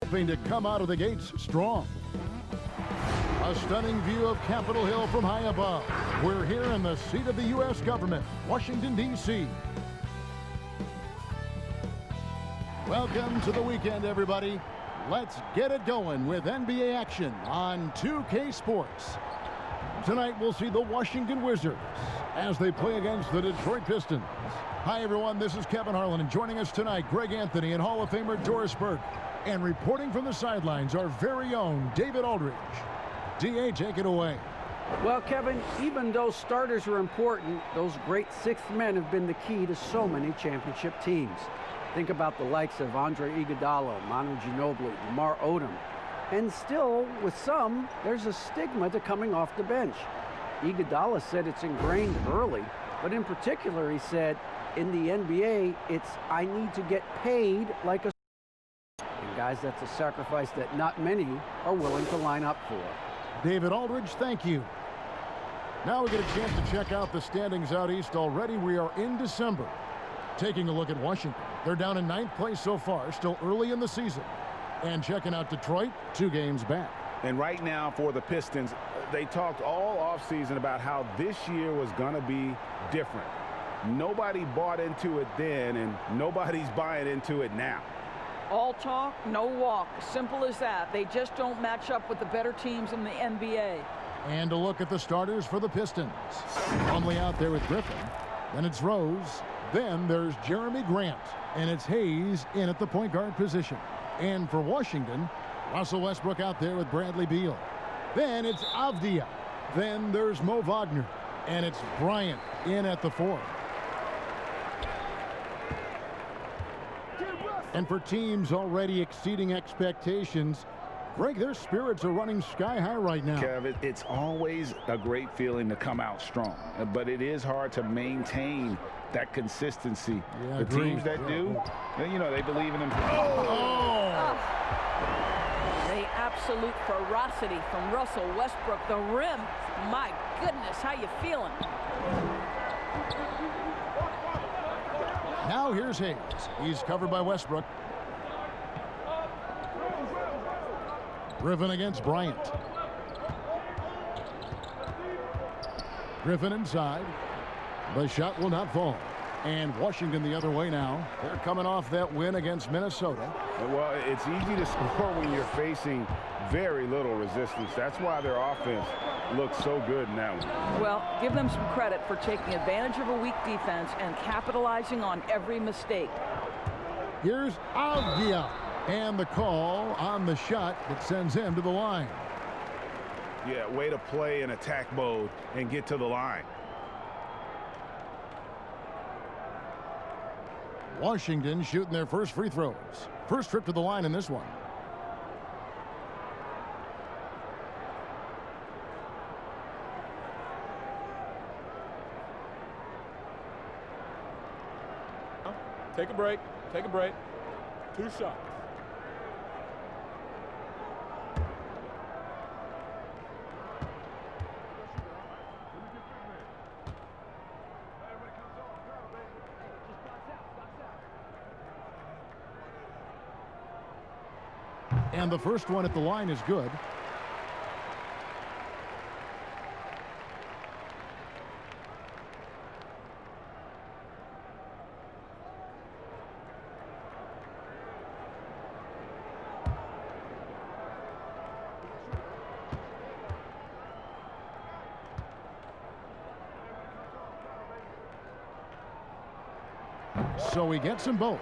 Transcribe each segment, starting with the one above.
hoping to come out of the gates strong. A stunning view of Capitol Hill from high above. We're here in the seat of the U.S. government, Washington, D.C. Welcome to the weekend, everybody. Let's get it going with NBA action on 2K Sports. Tonight, we'll see the Washington Wizards as they play against the Detroit Pistons. Hi, everyone. This is Kevin Harlan, and joining us tonight, Greg Anthony and Hall of Famer Doris Burke. And reporting from the sidelines, our very own David Aldridge. D.A., take it away. Well, Kevin, even though starters are important, those great sixth men have been the key to so many championship teams. Think about the likes of Andre Iguodala, Manu Ginobili, Lamar Odom. And still, with some, there's a stigma to coming off the bench. Iguodala said it's ingrained early, but in particular, he said, in the NBA, it's I need to get paid like a... And guys, that's a sacrifice that not many are willing to line up for. David Aldridge, thank you. Now we get a chance to check out the standings out east already. We are in December. Taking a look at Washington. They're down in 9th place so far, still early in the season. And checking out Detroit, 2 games back. And right now for the Pistons, they talked all offseason about how this year was going to be different. Nobody bought into it then, and nobody's buying into it now. All talk, no walk. Simple as that. They just don't match up with the better teams in the NBA. And a look at the starters for the Pistons. Conley out there with Griffin. Then it's Rose. Then there's Jeremy Grant. And it's Hayes in at the point guard position. And for Washington, Russell Westbrook out there with Bradley Beal. Then it's Avdia. Then there's Mo Wagner. And it's Bryant in at the 4. And for teams already exceeding expectations, Greg, their spirits are running sky high right now. Kevin, it's always a great feeling to come out strong, but it is hard to maintain that consistency. Yeah, the teams that do, you know, they believe in them. Oh! The absolute ferocity from Russell Westbrook. The rim, my goodness, how you feeling? Now here's Hayes. He's covered by Westbrook. Griffin against Bryant. Griffin inside. The shot will not fall. And Washington the other way now. They're coming off that win against Minnesota. Well, it's easy to score when you're facing very little resistance. That's why their offense looks so good in that one. Well, give them some credit for taking advantage of a weak defense and capitalizing on every mistake. Here's Avdia. And the call on the shot that sends him to the line. Yeah, way to play in attack mode and get to the line. Washington shooting their first free throws. First trip to the line in this one. Take a break. Take a break. 2 shots. And the first one at the line is good. So he gets them both.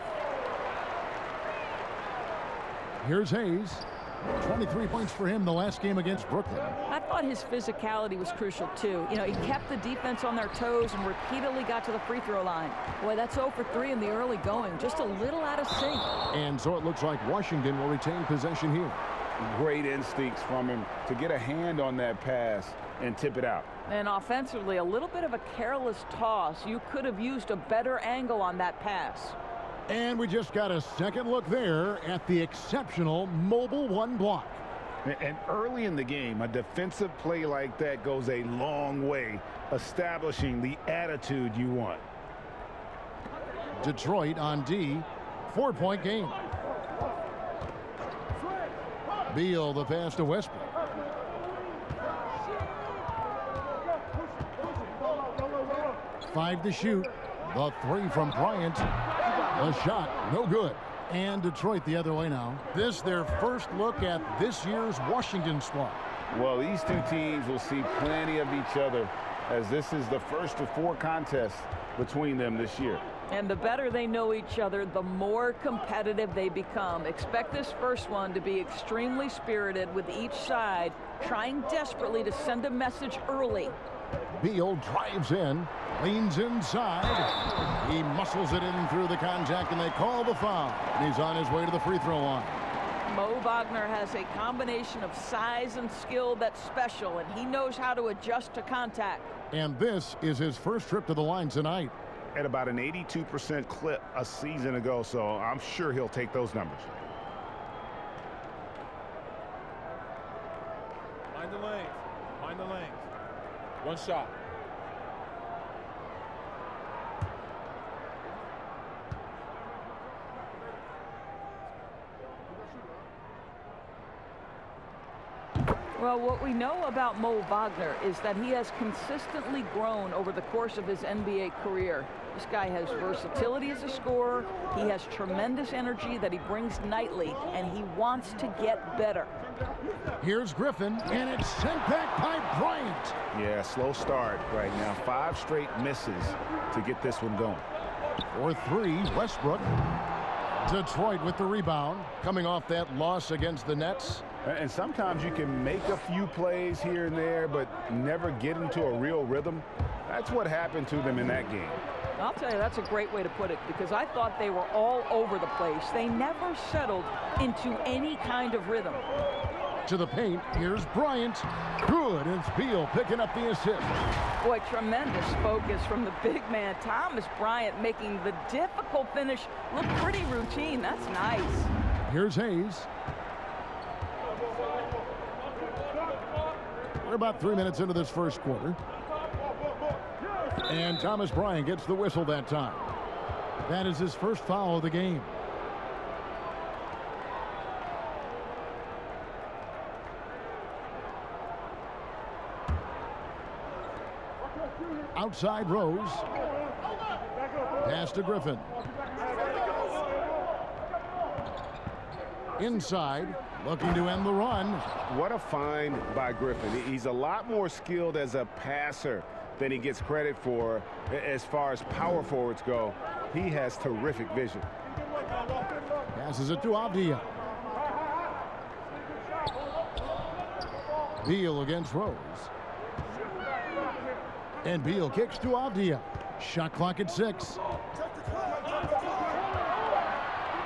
Here's Hayes. 23 points for him the last game against Brooklyn. I thought his physicality was crucial, too. You know, he kept the defense on their toes and repeatedly got to the free throw line. Boy, that's 0 for 3 in the early going. Just a little out of sync. And so it looks like Washington will retain possession here. Great instincts from him to get a hand on that pass and tip it out. And offensively, a little bit of a careless toss. You could have used a better angle on that pass. And we just got a second look there at the exceptional mobile 1 block. And early in the game, a defensive play like that goes a long way, establishing the attitude you want. Detroit on D, 4-point game. Beal, the pass to Westbrook. Five to shoot. The three from Bryant. The shot, no good. And Detroit the other way now. This their first look at this year's Washington squad. Well, these two teams will see plenty of each other, as this is the first of 4 contests between them this year. And the better they know each other, the more competitive they become. Expect this first one to be extremely spirited, with each side trying desperately to send a message early. Beal drives in, leans inside. He muscles it in through the contact, and they call the foul. And he's on his way to the free throw line. Mo Wagner has a combination of size and skill that's special, and he knows how to adjust to contact. And this is his first trip to the line tonight. At about an 82% clip a season ago, so I'm sure he'll take those numbers. Mind the lanes. Mind the lanes. One shot. Well, what we know about Mo Wagner is that he has consistently grown over the course of his NBA career. This guy has versatility as a scorer. He has tremendous energy that he brings nightly, and he wants to get better. Here's Griffin, and it's sent back by Bryant. Yeah, slow start right now. 5 straight misses to get this one going. For 3, Westbrook. Detroit with the rebound, coming off that loss against the Nets. And sometimes you can make a few plays here and there, but never get into a real rhythm. That's what happened to them in that game. I'll tell you, that's a great way to put it, because I thought they were all over the place. They never settled into any kind of rhythm. To the paint, here's Bryant. Good, and it's Beal picking up the assist. Boy, tremendous focus from the big man, Thomas Bryant, making the difficult finish look pretty routine. That's nice. Here's Hayes. We're about 3 minutes into this first quarter. And Thomas Bryant gets the whistle that time. That is his first foul of the game. Outside Rose. Pass to Griffin. Inside, looking to end the run. What a find by Griffin. He's a lot more skilled as a passer than he gets credit for. As far as power forwards go, he has terrific vision. Passes it to Avdia. Beal against Rose. And Beal kicks to Avdia. Shot clock at 6.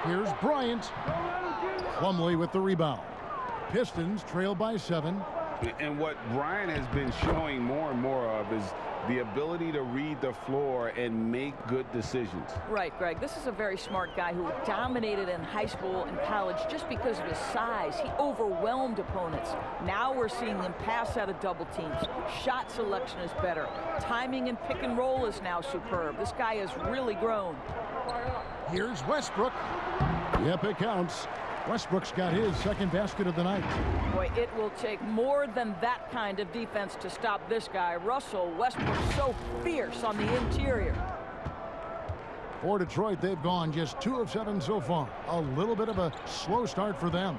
Here's Bryant. Plumlee with the rebound. Pistons trail by 7. And what Bryant has been showing more and more of is the ability to read the floor and make good decisions. Right, Greg. This is a very smart guy who dominated in high school and college just because of his size. He overwhelmed opponents. Now we're seeing him pass out of double teams. Shot selection is better. Timing and pick and roll is now superb. This guy has really grown. Here's Westbrook. Yep, it counts. Westbrook's got his second basket of the night. Boy, it will take more than that kind of defense to stop this guy. Russell Westbrook so fierce on the interior. For Detroit, they've gone just 2 of 7 so far. A little bit of a slow start for them.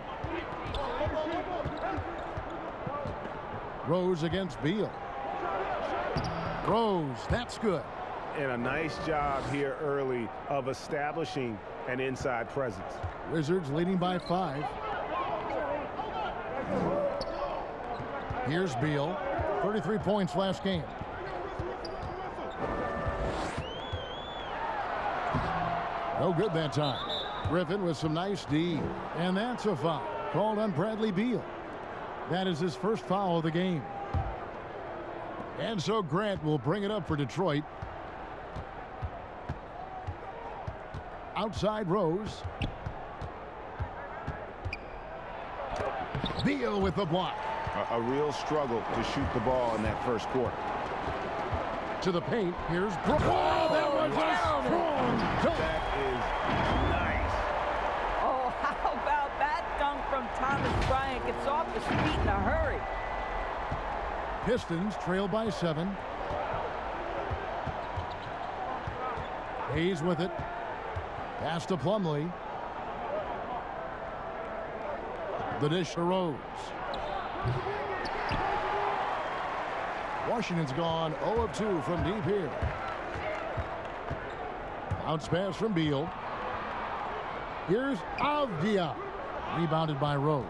Rose against Beal. Rose, that's good. And a nice job here early of establishing an inside presence. Wizards leading by 5. Here's Beal. 33 points last game. No good that time. Griffin with some nice D. And that's a foul called on Bradley Beal. That is his first foul of the game. And so Grant will bring it up for Detroit. Outside Rose. Beal with the block. A real struggle to shoot the ball in that first quarter. To the paint. Here's Brook. Oh, that was a strong dunk. That is nice. Oh, how about that dunk from Thomas Bryant gets off his feet in a hurry. Pistons trail by 7. Hayes with it. Pass to Plumlee. The dish to Rose. Washington's gone 0 of 2 from deep here. Bounce pass from Beal. Here's Avdia. Rebounded by Rose.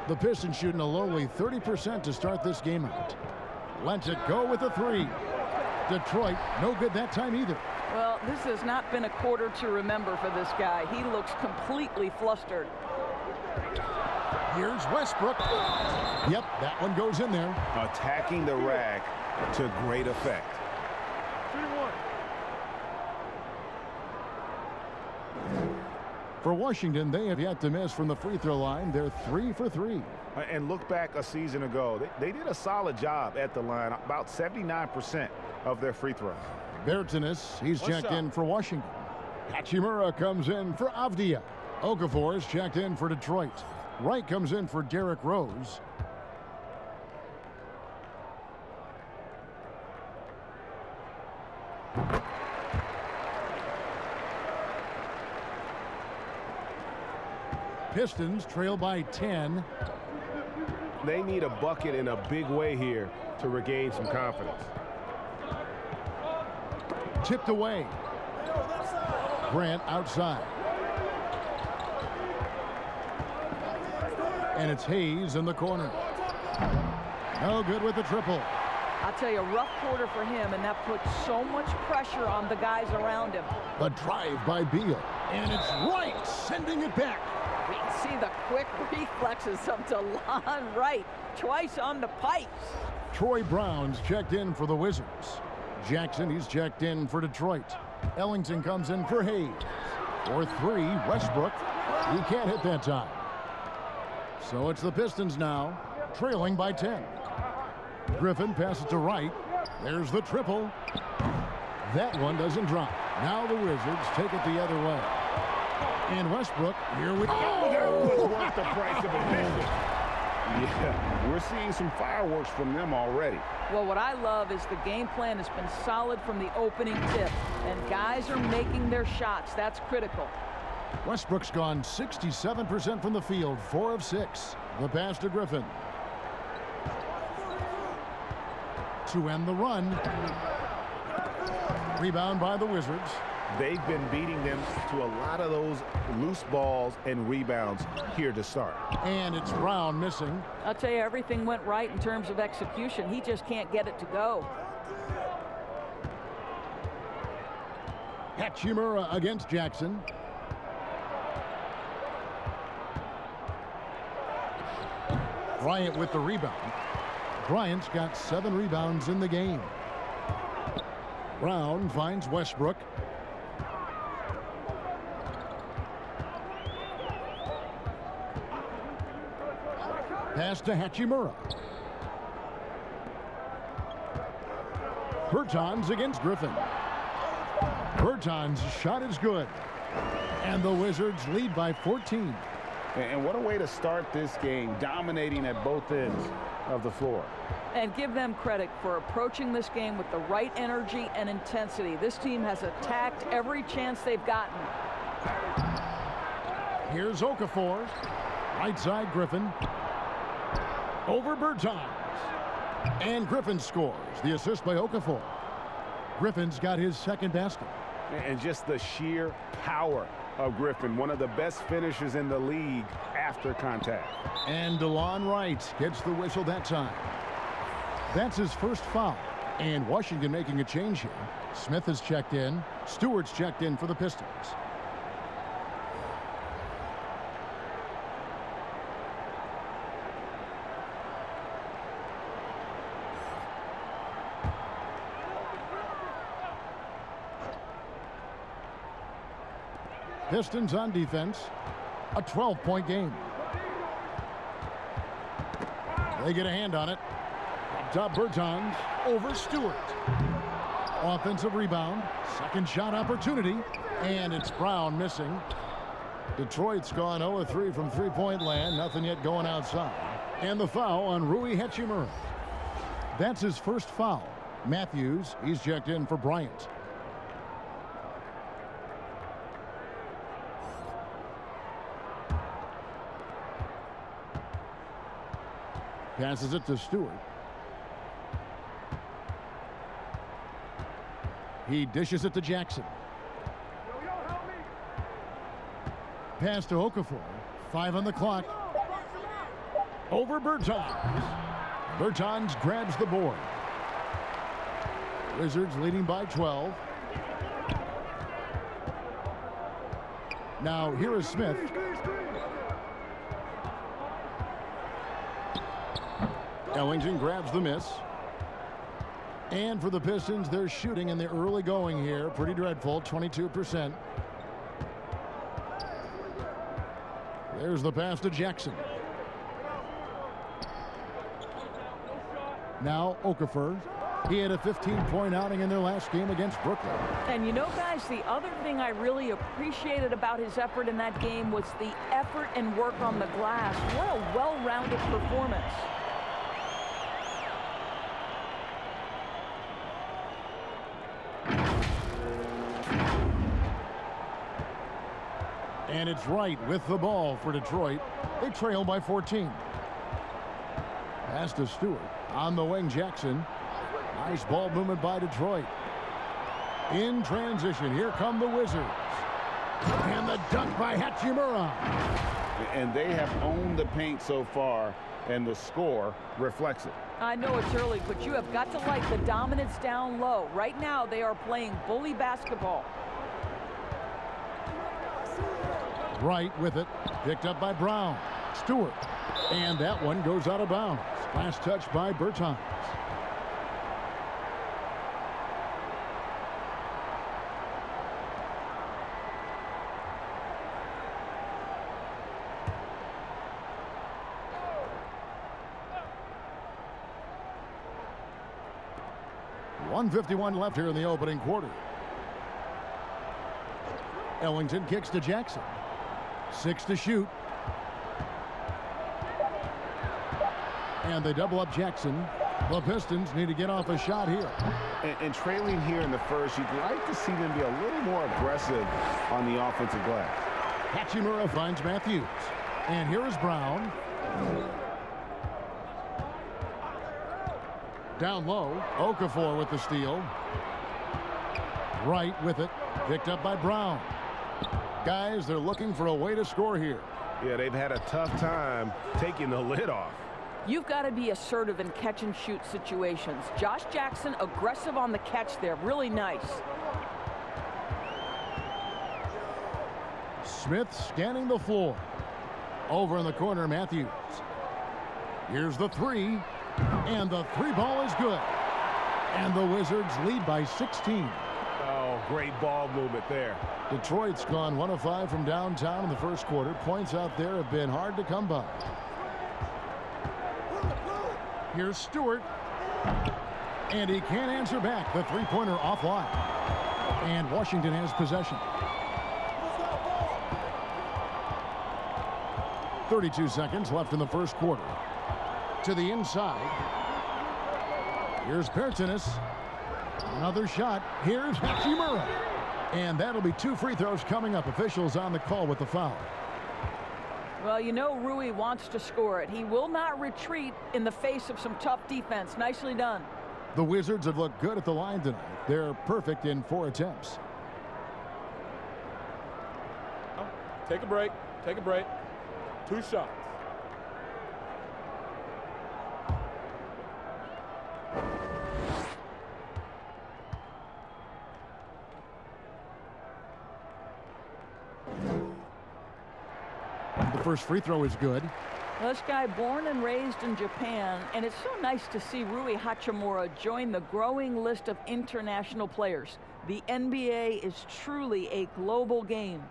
The Pistons shooting a lowly 30% to start this game out. Lets it go with a 3. Detroit, no good that time either. Well, this has not been a quarter to remember for this guy. He looks completely flustered. Here's Westbrook. Yep, that one goes in there. Attacking the rack to great effect. 3-1. For Washington, they have yet to miss from the free throw line. They're 3 for 3. And look back a season ago. They did a solid job at the line, about 79% of their free throws. Bertanis, he's checked in for Washington. Hachimura comes in for Avdia. Okafor is checked in for Detroit. Wright comes in for Derrick Rose. Pistons trail by 10. They need a bucket in a big way here to regain some confidence. Tipped away. Grant outside. And it's Hayes in the corner. No good with the triple. I'll tell you, a rough quarter for him, and that puts so much pressure on the guys around him. The drive by Beal. And it's Wright sending it back. We can see the quick reflexes of DeLon Wright, twice on the pipes. Troy Brown's checked in for the Wizards. Jackson, he's checked in for Detroit. Ellington comes in for Hayes. For 3, Westbrook. He can't hit that time. So it's the Pistons now, trailing by 10. Griffin passes to Wright. There's the triple. That one doesn't drop. Now the Wizards take it the other way. And Westbrook, here we go. Oh, that was worth the price of admission. Yeah, we're seeing some fireworks from them already. Well, what I love is the game plan has been solid from the opening tip, and guys are making their shots. That's critical. Westbrook's gone 67% from the field, 4 of 6. The pass to Griffin. To end the run. Rebound by the Wizards. They've been beating them to a lot of those loose balls and rebounds here to start. And it's Brown missing. I'll tell you, everything went right in terms of execution. He just can't get it to go. Hachimura against Jackson. Bryant with the rebound. Bryant's got 7 rebounds in the game. Brown finds Westbrook. Pass to Hachimura. Bertans against Griffin. Bertans' shot is good. And the Wizards lead by 14. And what a way to start this game, dominating at both ends of the floor. And give them credit for approaching this game with the right energy and intensity. This team has attacked every chance they've gotten. Here's Okafor. Right side Griffin. Over Bertans. And Griffin scores. The assist by Okafor. Griffin's got his second basket. And just the sheer power of Griffin, one of the best finishers in the league after contact. And DeLon Wright gets the whistle that time. That's his first foul. And Washington making a change here. Smith has checked in. Stewart's checked in for the Pistons. Pistons on defense. A 12-point game. They get a hand on it. Up top Bertans over Stewart. Offensive rebound. Second shot opportunity. And it's Brown missing. Detroit's gone 0-3 from three-point land. Nothing yet going outside. And the foul on Rui Hachimura. That's his first foul. Matthews, he's checked in for Bryant. Passes it to Stewart. He dishes it to Jackson. Pass to Okafor. 5 on the clock. Over Bertans. Bertans grabs the board. Wizards leading by 12. Now here is Smith. Ellington grabs the miss. And for the Pistons, they're shooting in the early going here. Pretty dreadful, 22%. There's the pass to Jackson. Now Okafor. He had a 15-point outing in their last game against Brooklyn. And you know, guys, the other thing I really appreciated about his effort in that game was the effort and work on the glass. What a well-rounded performance. And it's Wright with the ball for Detroit. They trail by 14. Pass to Stewart. On the wing, Jackson. Nice ball movement by Detroit. In transition, here come the Wizards. And the dunk by Hachimura. And they have owned the paint so far, and the score reflects it. I know it's early, but you have got to like the dominance down low. Right now, they are playing bully basketball. Wright with it. Picked up by Brown. Stewart. And that one goes out of bounds. Last touch by Bertans. .151 left here in the opening quarter. Ellington kicks to Jackson. 6 to shoot. And they double up Jackson. The Pistons need to get off a shot here. And trailing here in the first, you'd like to see them be a little more aggressive on the offensive glass. Hachimura finds Matthews. And here is Brown. Down low. Okafor with the steal. Wright with it. Picked up by Brown. Guys, they're looking for a way to score here. Yeah, they've had a tough time taking the lid off. You've got to be assertive in catch-and-shoot situations. Josh Jackson, aggressive on the catch there. Really nice. Smith scanning the floor. Over in the corner, Matthews. Here's the three. And the three ball is good. And the Wizards lead by 16. Oh, great ball movement there. Detroit's gone 1 of 5 from downtown in the first quarter. Points out there have been hard to come by. Here's Stewart. And he can't answer back. The three-pointer offline. And Washington has possession. 32 seconds left in the first quarter. To the inside. Here's Bertans. Another shot. Here's Hachimura. And that'll be 2 free throws coming up. Officials on the call with the foul. Well, you know Rui wants to score it. He will not retreat in the face of some tough defense. Nicely done. The Wizards have looked good at the line tonight. They're perfect in 4 attempts. Take a break. Take a break. 2 shots. The first free throw is good. Well, this guy born and raised in Japan, and it's so nice to see Rui Hachimura join the growing list of international players. The NBA is truly a global game.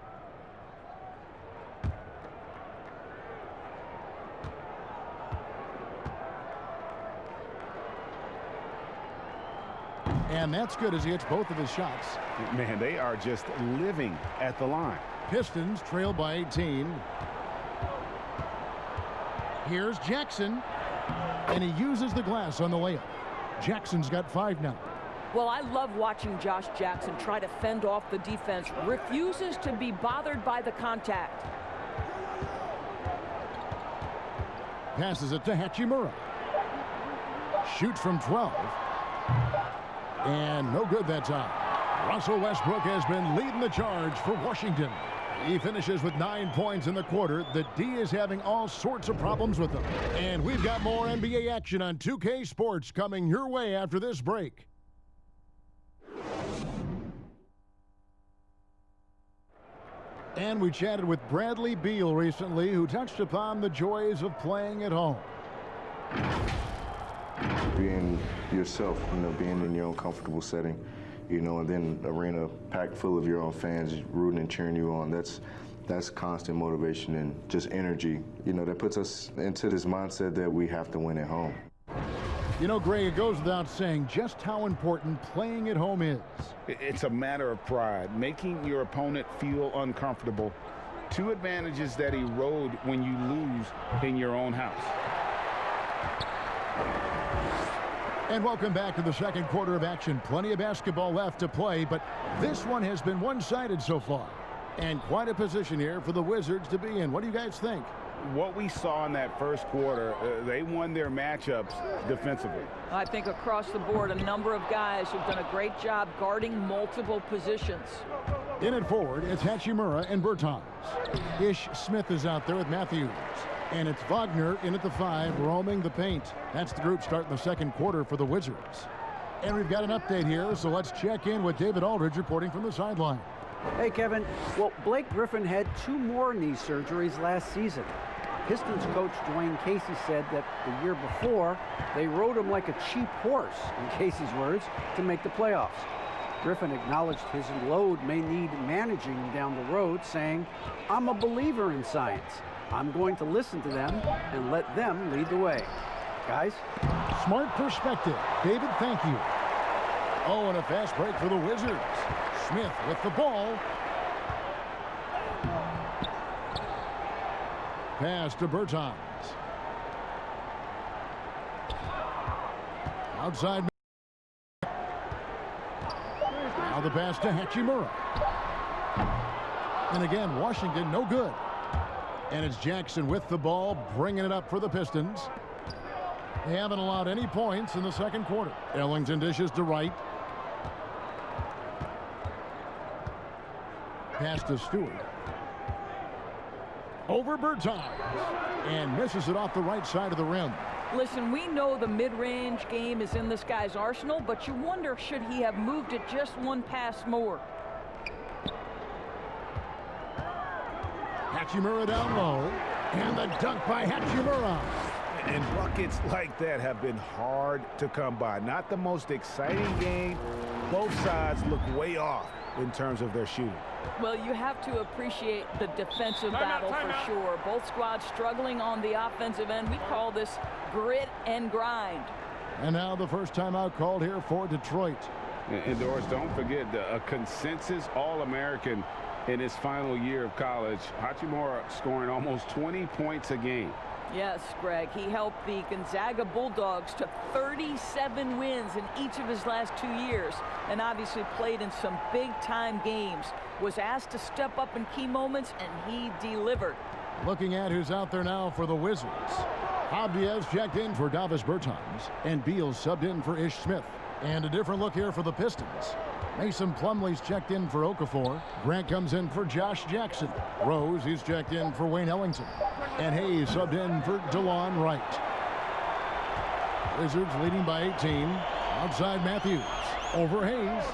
And that's good as he hits both of his shots. Man, they are just living at the line. Pistons trail by 18. Here's Jackson, and he uses the glass on the layup. Jackson's got 5 now. Well, I love watching Josh Jackson try to fend off the defense. Refuses to be bothered by the contact. Passes it to Hachimura. Shoots from 12. And no good that time. Russell Westbrook has been leading the charge for Washington. He finishes with 9 points in the quarter. The D is having all sorts of problems with them. And we've got more NBA action on 2K Sports coming your way after this break. And we chatted with Bradley Beal recently, who touched upon the joys of playing at home. Being yourself, being in your own comfortable setting, and then arena packed full of your own fans rooting and cheering you on. That's constant motivation and just energy, that puts us into this mindset that we have to win at home. Greg, it goes without saying just how important playing at home is. It's a matter of pride, making your opponent feel uncomfortable. 2 advantages that erode when you lose in your own house. And welcome back to the second quarter of action. Plenty of basketball left to play, but this one has been one-sided so far. And quite a position here for the Wizards to be in. What do you guys think? What we saw in that first quarter, they won their matchups defensively. I think across the board, a number of guys who've done a great job guarding multiple positions. In at forward, it's Hachimura and Bertans. Ish Smith is out there with Matthews. And it's Wagner in at the 5, roaming the paint. That's the group starting the second quarter for the Wizards. And we've got an update here, so let's check in with David Aldridge reporting from the sideline. Hey, Kevin. Well, Blake Griffin had 2 more knee surgeries last season. Pistons coach Dwayne Casey said that the year before, they rode him like a cheap horse, in Casey's words, to make the playoffs. Griffin acknowledged his load may need managing down the road, saying, "I'm a believer in science. I'm going to listen to them and let them lead the way." Guys? Smart perspective. David, thank you. Oh, and a fast break for the Wizards. Smith with the ball. Pass to Bertans. Outside. Now the pass to Hachimura. And again, Washington no good. And it's Jackson with the ball, bringing it up for the Pistons. They haven't allowed any points in the second quarter. Ellington dishes to Wright. Pass to Stewart. Over Bertans. And misses it off the right side of the rim. Listen, we know the mid-range game is in this guy's arsenal, but you wonder, should he have moved it just 1 pass more? Hachimura down low. And the dunk by Hachimura. And buckets like that have been hard to come by. Not the most exciting game. Both sides look way off in terms of their shooting. Well, you have to appreciate the defensive battle for sure. Both squads struggling on the offensive end. We call this grit and grind. And now the first timeout called here for Detroit. And Doris, don't forget a consensus All-American in his final year of college. Hachimura scoring almost 20 points a game. Yes, Greg. He helped the Gonzaga Bulldogs to 37 wins in each of his last 2 years, and obviously played in some big-time games. Was asked to step up in key moments, and he delivered. Looking at who's out there now for the Wizards. Diaz checked in for Davis Bertans, and Beal subbed in for Ish Smith. And a different look here for the Pistons. Mason Plumlee's checked in for Okafor. Grant comes in for Josh Jackson. Rose, he's checked in for Wayne Ellington. And Hayes subbed in for DeLon Wright. Wizards leading by 18. Outside Matthews. Over Hayes.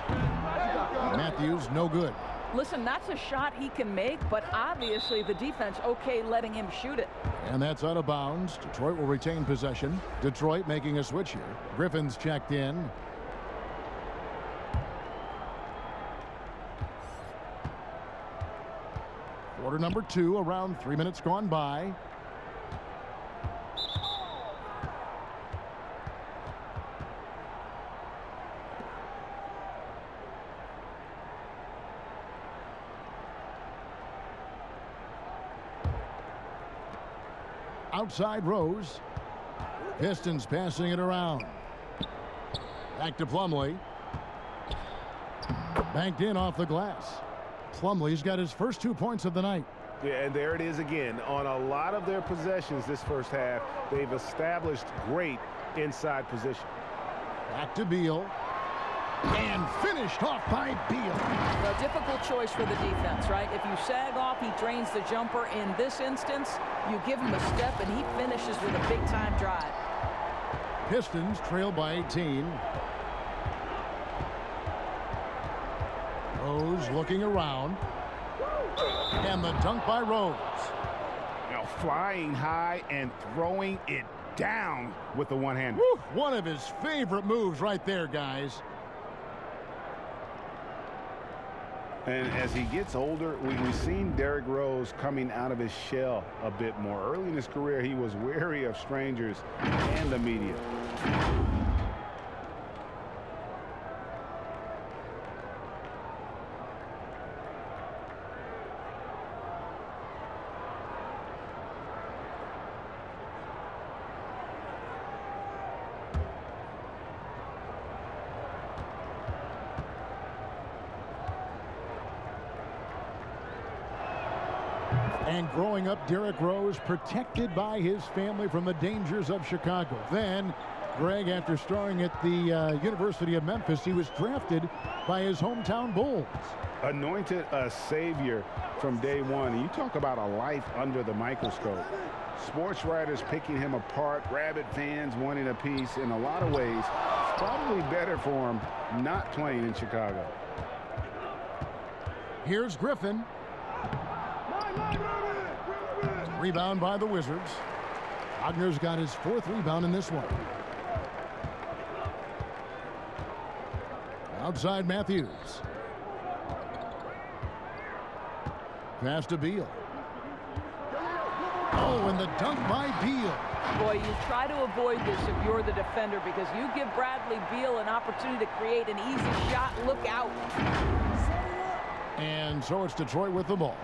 Matthews no good. Listen, that's a shot he can make, but obviously the defense okay letting him shoot it. And that's out of bounds. Detroit will retain possession. Detroit making a switch here. Griffin's checked in. Quarter number 2, around 3 minutes gone by. outside Rose. Pistons passing it around. Back to Plumlee. Banked in off the glass. Plumlee's got his first 2 points of the night. Yeah, and there it is again. On a lot of their possessions this first half, they've established great inside position. Back to Beal. And finished off by Beal. A difficult choice for the defense, right? If you sag off, he drains the jumper. In this instance, you give him a step, and he finishes with a big-time drive. Pistons trail by 18. Rose looking around. And the dunk by Rose. Now flying high and throwing it down with the one-hander. One of his favorite moves right there, guys. And as he gets older, we've seen Derrick Rose coming out of his shell a bit more. Early in his career, he was wary of strangers and the media. And growing up, Derrick Rose protected by his family from the dangers of Chicago. Then, Greg, after starring at the University of Memphis, he was drafted by his hometown Bulls. Anointed a savior from day one. You talk about a life under the microscope. Sports writers picking him apart, rabid fans wanting a piece. In a lot of ways, it's probably better for him not playing in Chicago. Here's Griffin. Rebound by the Wizards. Wagner's got his 4th rebound in this one. Outside Matthews. Pass to Beal. Oh, and the dunk by Beal. Boy, you try to avoid this if you're the defender, because you give Bradley Beal an opportunity to create an easy shot. Look out. And so it's Detroit with the ball.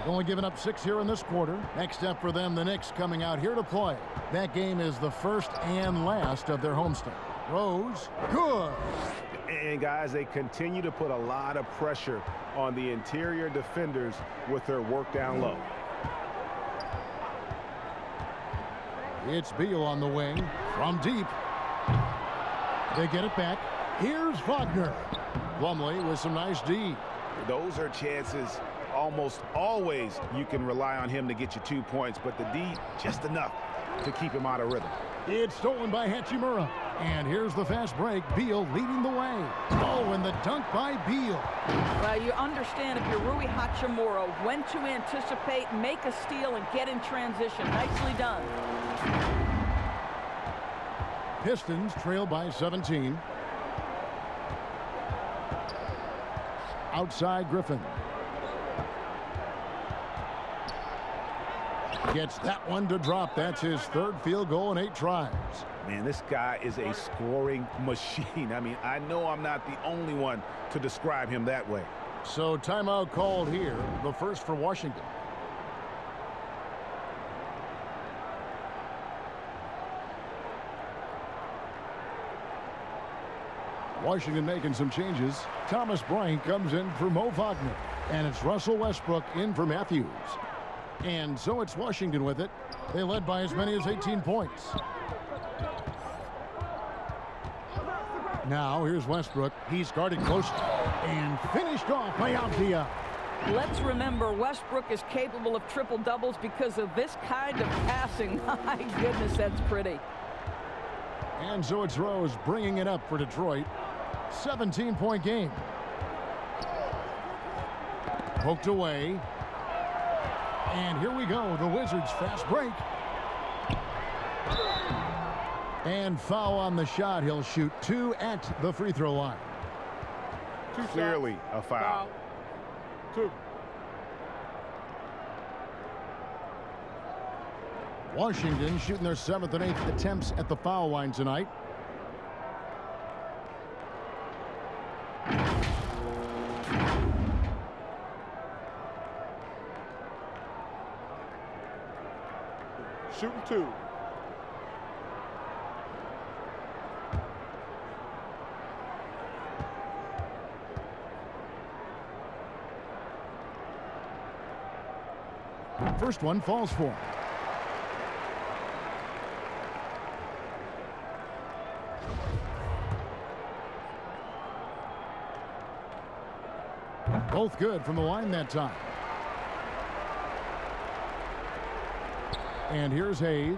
Only giving up 6 here in this quarter. Next step for them, the Knicks coming out here to play. That game is the first and last of their homestand. Rose, good. And guys, they continue to put a lot of pressure on the interior defenders with their work down low. It's Beal on the wing from deep. They get it back. Here's Wagner. Plumlee with some nice D. Those are chances. Almost always you can rely on him to get you 2 points, but the D just enough to keep him out of rhythm. It's stolen by Hachimura. And here's the fast break. Beal leading the way. Oh, and the dunk by Beal. Well, you understand if you're Rui Hachimura when to anticipate, make a steal, and get in transition. Nicely done. Pistons trail by 17. Outside Griffin. Gets that one to drop. That's his 3rd field goal in 8 tries. Man, this guy is a scoring machine. I mean, I know I'm not the only one to describe him that way. So timeout called here, the first for Washington. Washington making some changes. Thomas Bryant comes in for Mo Wagner. And it's Russell Westbrook in for Matthews. And so it's Washington with it. They led by as many as 18 points. Now here's Westbrook. He's guarded close and finished off by Avdia. Let's remember, Westbrook is capable of triple doubles because of this kind of passing. My goodness, that's pretty. And so it's Rose bringing it up for Detroit. 17-point game. Poked away. And here we go. The Wizards fast break. And foul on the shot. He'll shoot 2 at the free throw line. Clearly a foul. 2. Washington shooting their 7th and 8th attempts at the foul line tonight. shooting 2. First one falls for him. Both good from the line that time. And here's Hayes.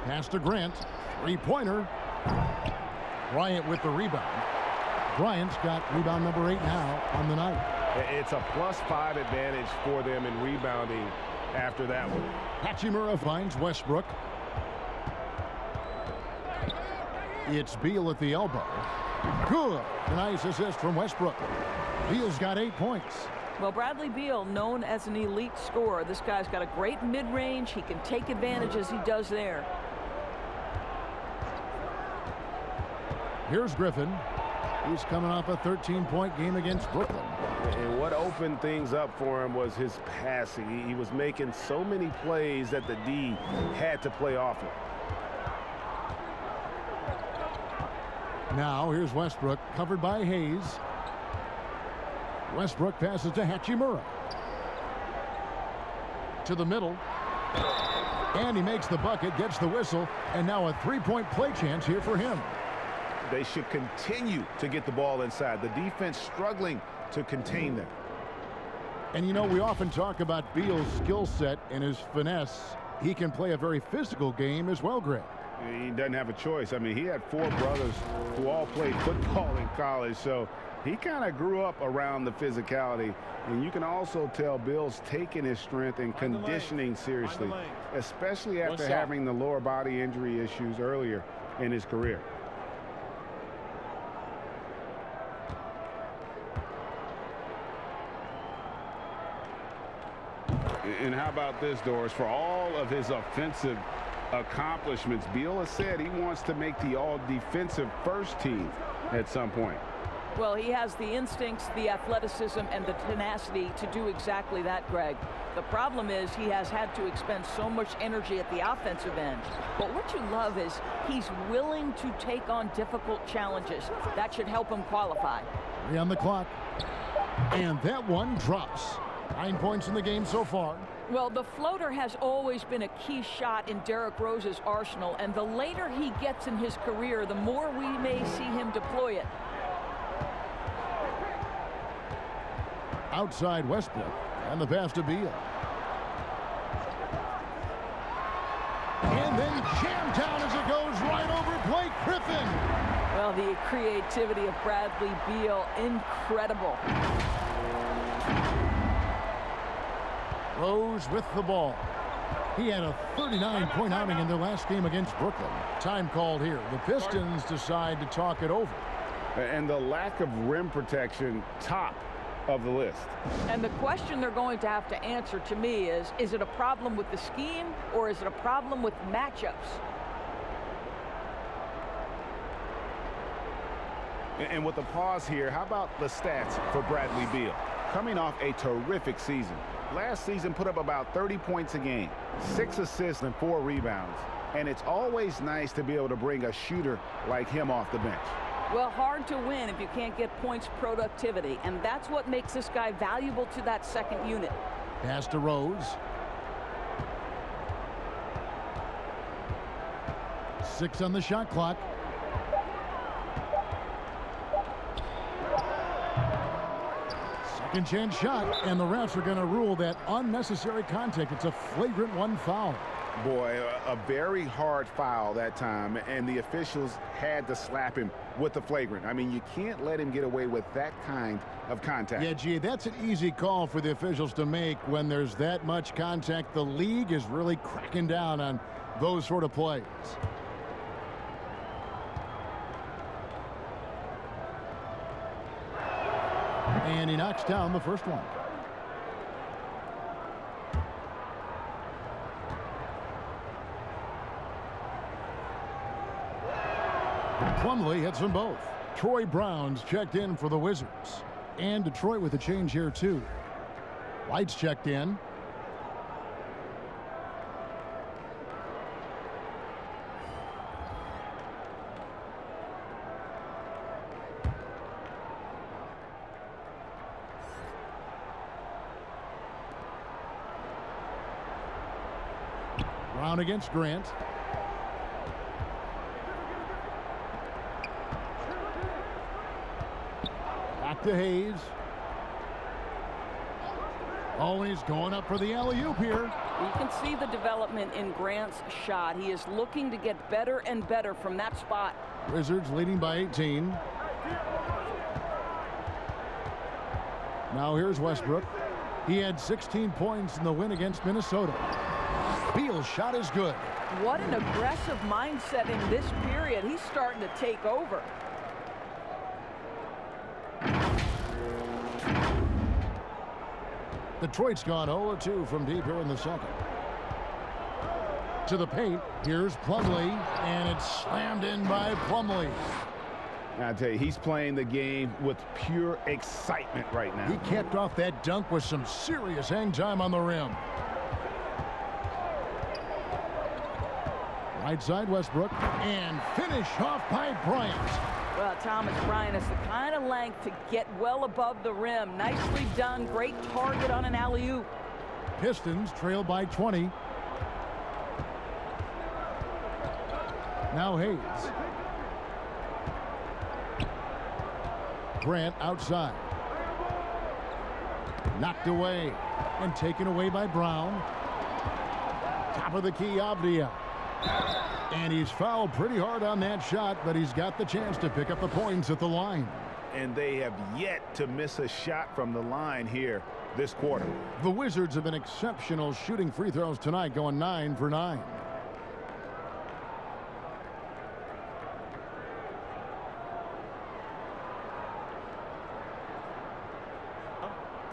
Pass to Grant. Three-pointer. Bryant with the rebound. Bryant's got rebound number 8 now on the night. It's a +5 advantage for them in rebounding after that one. Hachimura finds Westbrook. It's Beal at the elbow. Good. Nice assist from Westbrook. Beal's got 8 points. Well, Bradley Beal, known as an elite scorer. This guy's got a great mid-range. He can take advantage as he does there. Here's Griffin. He's coming off a 13-point game against Brooklyn. And what opened things up for him was his passing. He was making so many plays that the D had to play off him. Now here's Westbrook, covered by Hayes. Westbrook passes to Hachimura. To the middle. And he makes the bucket, gets the whistle, and now a three-point play chance here for him. They should continue to get the ball inside. The defense struggling to contain them. And you know, we often talk about Beal's skill set and his finesse. He can play a very physical game as well, Greg. He doesn't have a choice. I mean, he had 4 brothers who all played football in college, so he kind of grew up around the physicality. And you can also tell Bill's taking his strength and conditioning seriously, especially after having the lower body injury issues earlier in his career. And how about this, Doris? For all of his offensive accomplishments, Beal has said he wants to make the all-defensive first team at some point. Well, he has the instincts, the athleticism, and the tenacity to do exactly that, Greg. The problem is he has had to expend so much energy at the offensive end. But what you love is he's willing to take on difficult challenges. That should help him qualify. 3 on the clock. And that one drops. 9 points in the game so far. Well, the floater has always been a key shot in Derrick Rose's arsenal, and the later he gets in his career, the more we may see him deploy it. Outside Westbrook, and the pass to Beal. And then jammed down as it goes right over Blake Griffin. Well, the creativity of Bradley Beal, incredible. Rose with the ball. He had a 39-point outing in their last game against Brooklyn. Time called here. The Pistons decide to talk it over. And the lack of rim protection, top of the list. And the question they're going to have to answer to me is it a problem with the scheme or is it a problem with matchups? And with the pause here, how about the stats for Bradley Beal? Coming off a terrific season. Last season put up about 30 points a game, 6 assists and 4 rebounds. And it's always nice to be able to bring a shooter like him off the bench. Well, hard to win if you can't get points productivity, and that's what makes this guy valuable to that second unit. Pass to Rose. 6 on the shot clock. Second chance shot, and the refs are going to rule that unnecessary contact. It's a flagrant 1 foul. Boy, a very hard foul that time, and the officials had to slap him with the flagrant. I mean, you can't let him get away with that kind of contact. Yeah, gee, that's an easy call for the officials to make when there's that much contact. The league is really cracking down on those sort of plays. And he knocks down the first one. Plumlee hits them both. Troy Brown's checked in for the Wizards. And Detroit with a change here, too. Lights checked in. Brown against Grant. Back to Hayes. Always going up for the alley-oop here. You can see the development in Grant's shot. He is looking to get better and better from that spot. Wizards leading by 18. Now here's Westbrook. He had 16 points in the win against Minnesota. Beal's shot is good. What an aggressive mindset in this period. He's starting to take over. Detroit's gone 0-2 from deep here in the second. To the paint, here's Plumlee, and it's slammed in by Plumlee. I tell you, he's playing the game with pure excitement right now. He capped off that dunk with some serious hang time on the rim. Right side Westbrook, and finish off by Bryant. Well, Thomas Bryant is the kind of length to get well above the rim. Nicely done. Great target on an alley-oop. Pistons trail by 20. Now Hayes. Grant outside. Knocked away and taken away by Brown. Top of the key, Avdia. And he's fouled pretty hard on that shot, but he's got the chance to pick up the points at the line. And they have yet to miss a shot from the line here this quarter. The Wizards have been exceptional shooting free throws tonight, going 9 for 9.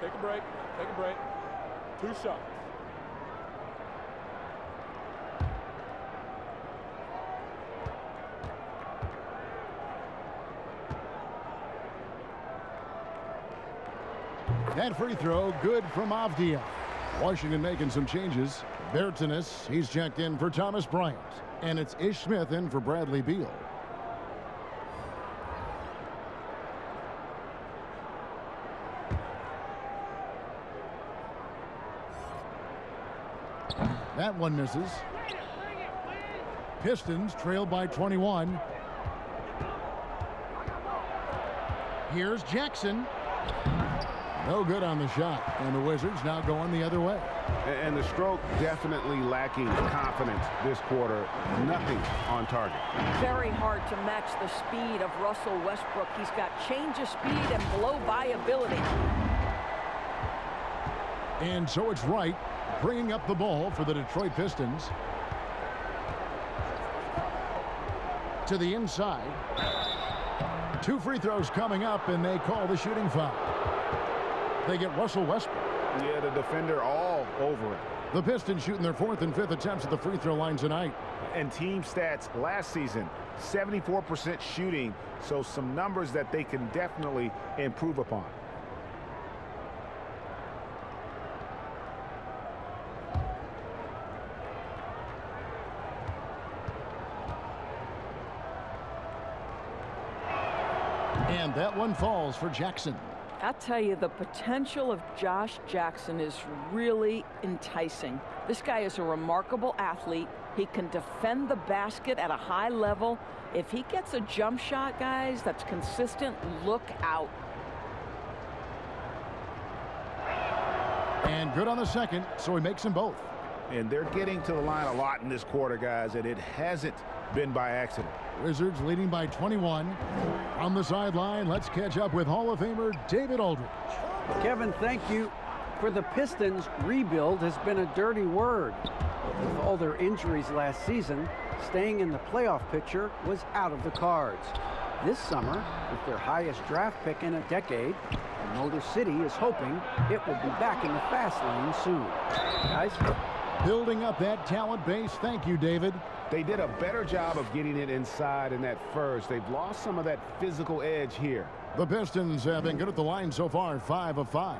Take a break. Take a break. 2 shots. That free throw good from Avdia. Washington making some changes. Bertanis, he's checked in for Thomas Bryant. And it's Ish Smith in for Bradley Beal. That one misses. Pistons trail by 21. Here's Jackson. No good on the shot, and the Wizards now going the other way. And the stroke definitely lacking confidence this quarter. Nothing on target. Very hard to match the speed of Russell Westbrook. He's got change of speed and blow-by ability. And so it's Wright bringing up the ball for the Detroit Pistons. To the inside. 2 free throws coming up, and they call the shooting foul. They get Russell Westbrook. Yeah, the defender all over it. The Pistons shooting their 4th and 5th attempts at the free throw line tonight. And team stats last season, 74% shooting, so some numbers that they can definitely improve upon. And that one falls for Jackson. I'll tell you, the potential of Josh Jackson is really enticing. This guy is a remarkable athlete. He can defend the basket at a high level. If he gets a jump shot, guys, that's consistent, look out. And good on the second, so he makes them both. And they're getting to the line a lot in this quarter, guys, and it hasn't been by accident. Wizards leading by 21. On the sideline, let's catch up with Hall of Famer David Aldridge. Kevin, thank you. For the Pistons, rebuild has been a dirty word. With all their injuries last season, staying in the playoff picture was out of the cards. This summer, with their highest draft pick in a decade, Motor City is hoping it will be back in the fast lane soon. Guys? Building up that talent base. Thank you, David. They did a better job of getting it inside in that first. They've lost some of that physical edge here. The Pistons have been good at the line so far, 5 of 5.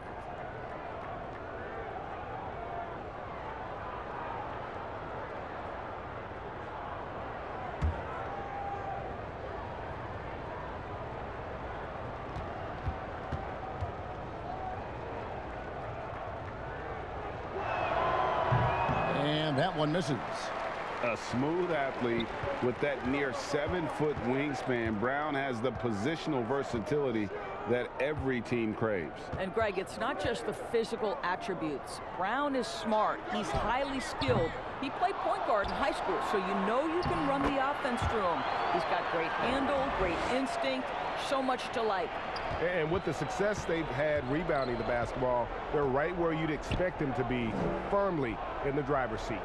And that one misses. A smooth athlete with that near 7-foot wingspan. Brown has the positional versatility that every team craves. And Greg, it's not just the physical attributes. Brown is smart. He's highly skilled. He played point guard in high school, so you know you can run the offense through him. He's got great handle, great instinct, so much to like. And with the success they've had rebounding the basketball, they're right where you'd expect them to be, firmly in the driver's seat.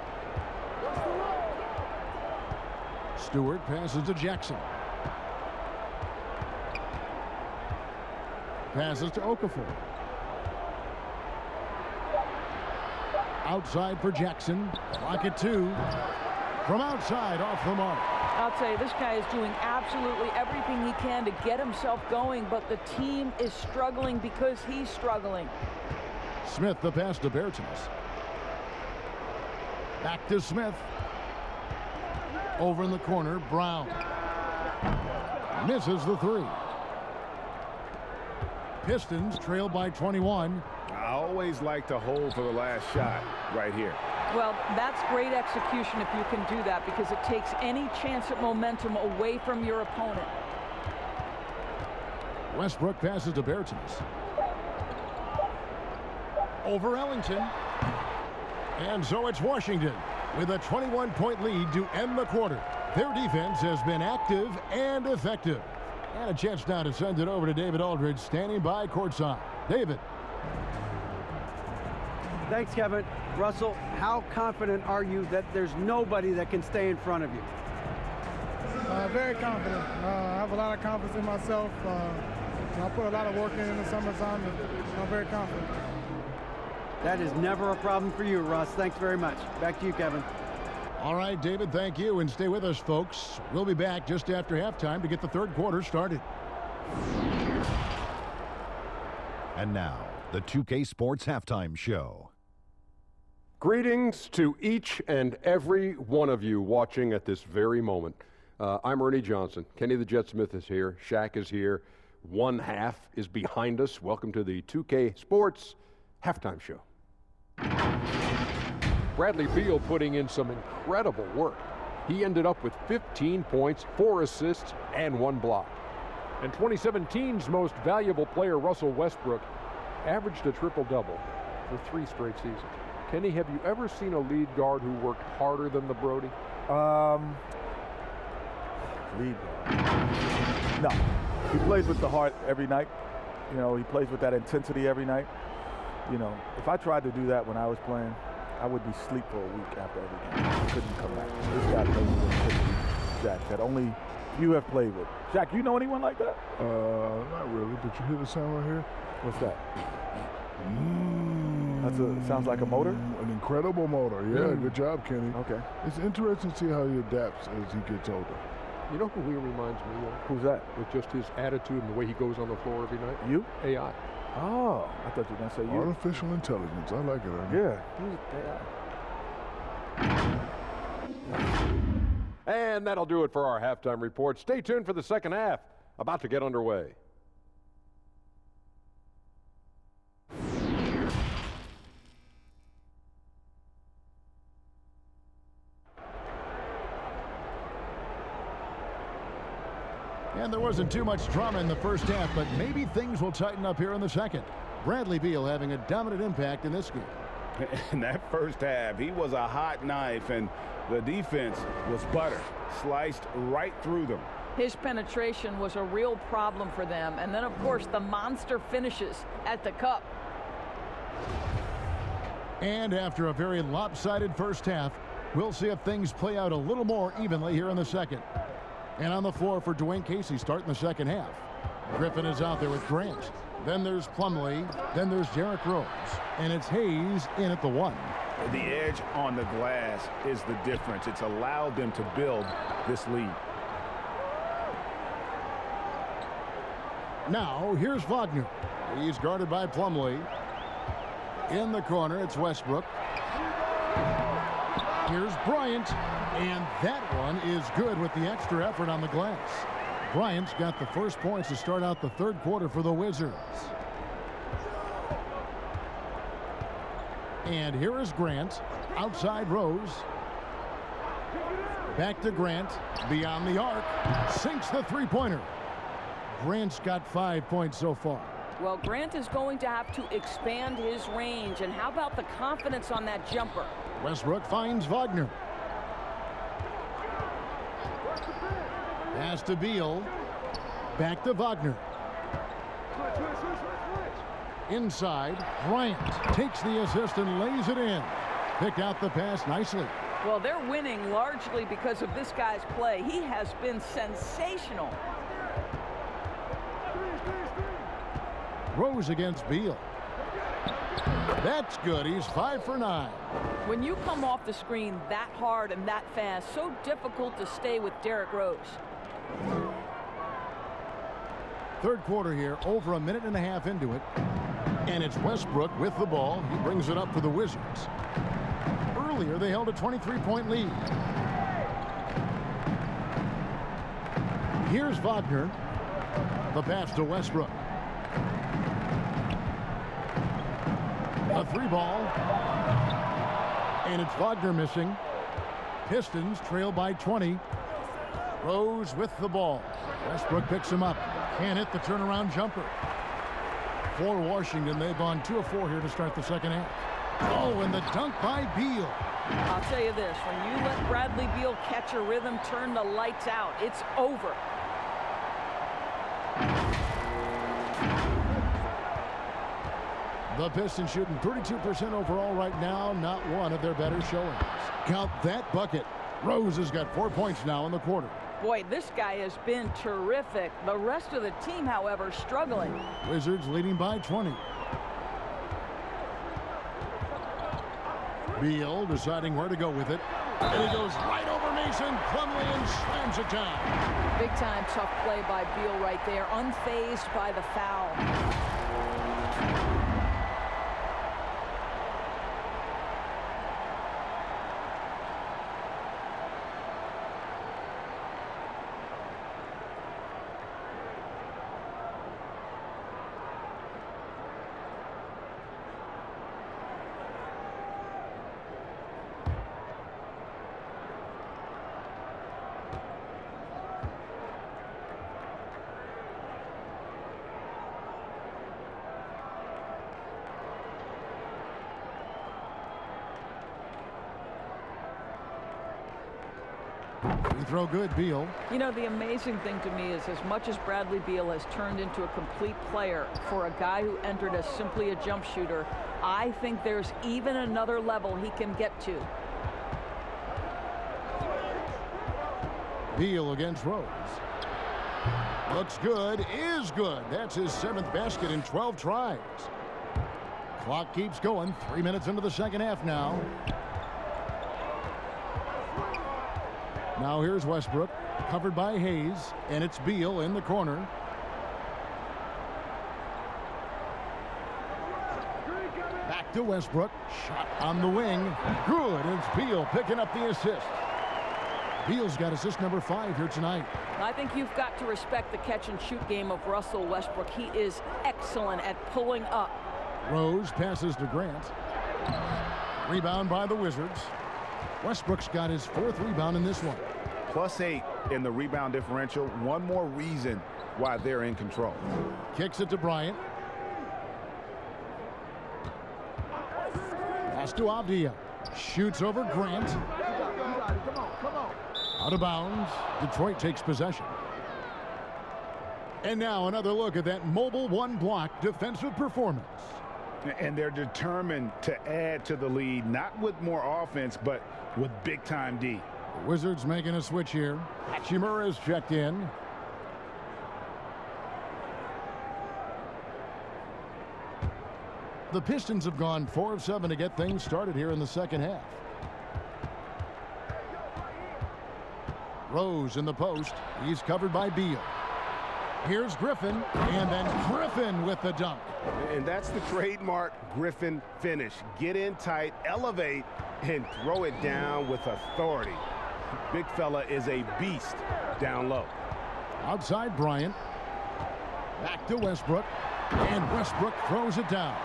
Stewart passes to Jackson. Passes to Okafor. Outside for Jackson. Clock at 2. From outside, off the mark. I'll tell you, this guy is doing absolutely everything he can to get himself going, but the team is struggling because he's struggling. Smith, the pass to Bertans. Back to Smith. Over in the corner, Brown. Misses the 3. Pistons trail by 21. I always like to hold for the last shot right here. Well, that's great execution if you can do that, because it takes any chance at momentum away from your opponent. Westbrook passes to Bertans. Over Ellington. And so it's Washington with a 21-point lead to end the quarter. Their defense has been active and effective. And a chance now to send it over to David Aldridge, standing by courtside. David. Thanks, Kevin. Russell, how confident are you that there's nobody that can stay in front of you? Very confident. I have a lot of confidence in myself. I put a lot of work in the summertime, and I'm very confident. That is never a problem for you, Russ. Thanks very much. Back to you, Kevin. All right, David, thank you. And stay with us, folks. We'll be back just after halftime to get the third quarter started. And now, the 2K Sports Halftime Show. Greetings to each and every one of you watching at this very moment. I'm Ernie Johnson. Kenny the Jet Smith is here. Shaq is here. One half is behind us. Welcome to the 2K Sports Halftime Show. Bradley Beal putting in some incredible work. He ended up with 15 points, 4 assists, and 1 block. And 2017's most valuable player, Russell Westbrook, averaged a triple-double for 3 straight seasons. Kenny, have you ever seen a lead guard who worked harder than the Brody? Lead guard. No. He plays with the heart every night. You know, he plays with that intensity every night. You know, if I tried to do that when I was playing, I would be asleep for a week after every game. I couldn't come back. This guy plays with intensity, Shaq, that only you have played with. Shaq, you know anyone like that? Not really, but you hear the sound right here? What's that? Sounds like a motor? An incredible motor, yeah. Good job, Kenny. Okay. It's interesting to see how he adapts as he gets older. You know who he reminds me of? Who's that? With just his attitude and the way he goes on the floor every night? You? AI. Oh, I thought you were going to say you. Artificial intelligence. I like it, Ernie. Yeah. And that'll do it for our halftime report. Stay tuned for the second half. About to get underway. And there wasn't too much drama in the first half, but maybe things will tighten up here in the second. Bradley Beal having a dominant impact in this game. In that first half, he was a hot knife, and the defense was butter, sliced right through them. His penetration was a real problem for them. And then, of course, the monster finishes at the cup. And after a very lopsided first half, we'll see if things play out a little more evenly here in the second. And on the floor for Dwayne Casey starting the second half. Griffin is out there with Grant. Then there's Plumlee. Then there's Derrick Rose. And it's Hayes in at the 1. The edge on the glass is the difference. It's allowed them to build this lead. Now, here's Wagner. He's guarded by Plumlee. In the corner, it's Westbrook. Here's Bryant. And that one is good with the extra effort on the glass. Bryant's got the first points to start out the third quarter for the Wizards. And here is Grant. Outside Rose. Back to Grant. Beyond the arc. Sinks the three-pointer. Grant's got 5 points so far. Well, Grant is going to have to expand his range. And how about the confidence on that jumper? Westbrook finds Wagner. Pass to Beal. Back to Wagner. Inside, Bryant takes the assist and lays it in. Picked out the pass nicely. Well, they're winning largely because of this guy's play. He has been sensational. Rose against Beal. That's good. He's 5 for 9. When you come off the screen that hard and that fast, so difficult to stay with Derrick Rose. Third quarter here, over a minute and a half into it. And it's Westbrook with the ball. He brings it up for the Wizards. Earlier, they held a 23-point lead. Here's Wagner. The pass to Westbrook. A three ball. And it's Wagner missing. Pistons trail by 20. Rose with the ball. Westbrook picks him up. Can't hit the turnaround jumper. For Washington, they've gone 2 of 4 here to start the second half. Oh, and the dunk by Beal. I'll tell you this, when you let Bradley Beal catch a rhythm, turn the lights out, it's over. The Pistons shooting 32% overall right now, not one of their better showings. Count that bucket. Rose has got 4 points now in the quarter. Boy, this guy has been terrific. The rest of the team, however, struggling. Wizards leading by 20. Beal deciding where to go with it. And he goes right over Mason. Plumlee and slams it down. Big time tough play by Beal right there. Unfazed by the foul. Throw good, Beal. You know, the amazing thing to me is as much as Bradley Beal has turned into a complete player, for a guy who entered as simply a jump shooter, I think there's even another level he can get to. Beal against Rose. Looks good, is good. That's his 7th basket in 12 tries. Clock keeps going. 3 minutes into the second half now. Now here's Westbrook, covered by Hayes, and it's Beal in the corner. Back to Westbrook, shot on the wing, good. It's Beal picking up the assist. Beal's got assist number 5 here tonight. I think you've got to respect the catch and shoot game of Russell Westbrook. He is excellent at pulling up. Rose passes to Grant. Rebound by the Wizards. Westbrook's got his 4th rebound in this one. +8 in the rebound differential. One more reason why they're in control. Kicks it to Bryant. Pass to Avdia. Shoots over Grant. Out of bounds. Detroit takes possession. And now another look at that mobile one-block defensive performance. And they're determined to add to the lead, not with more offense, but with big-time D. The Wizards making a switch here. Hachimura is checked in. The Pistons have gone 4 of 7 to get things started here in the second half. Rose in the post. He's covered by Beal. Here's Griffin, and then Griffin with the dunk. And that's the trademark Griffin finish. Get in tight, elevate, and throw it down with authority. Big fella is a beast down low. Outside Bryant. Back to Westbrook. And Westbrook throws it down.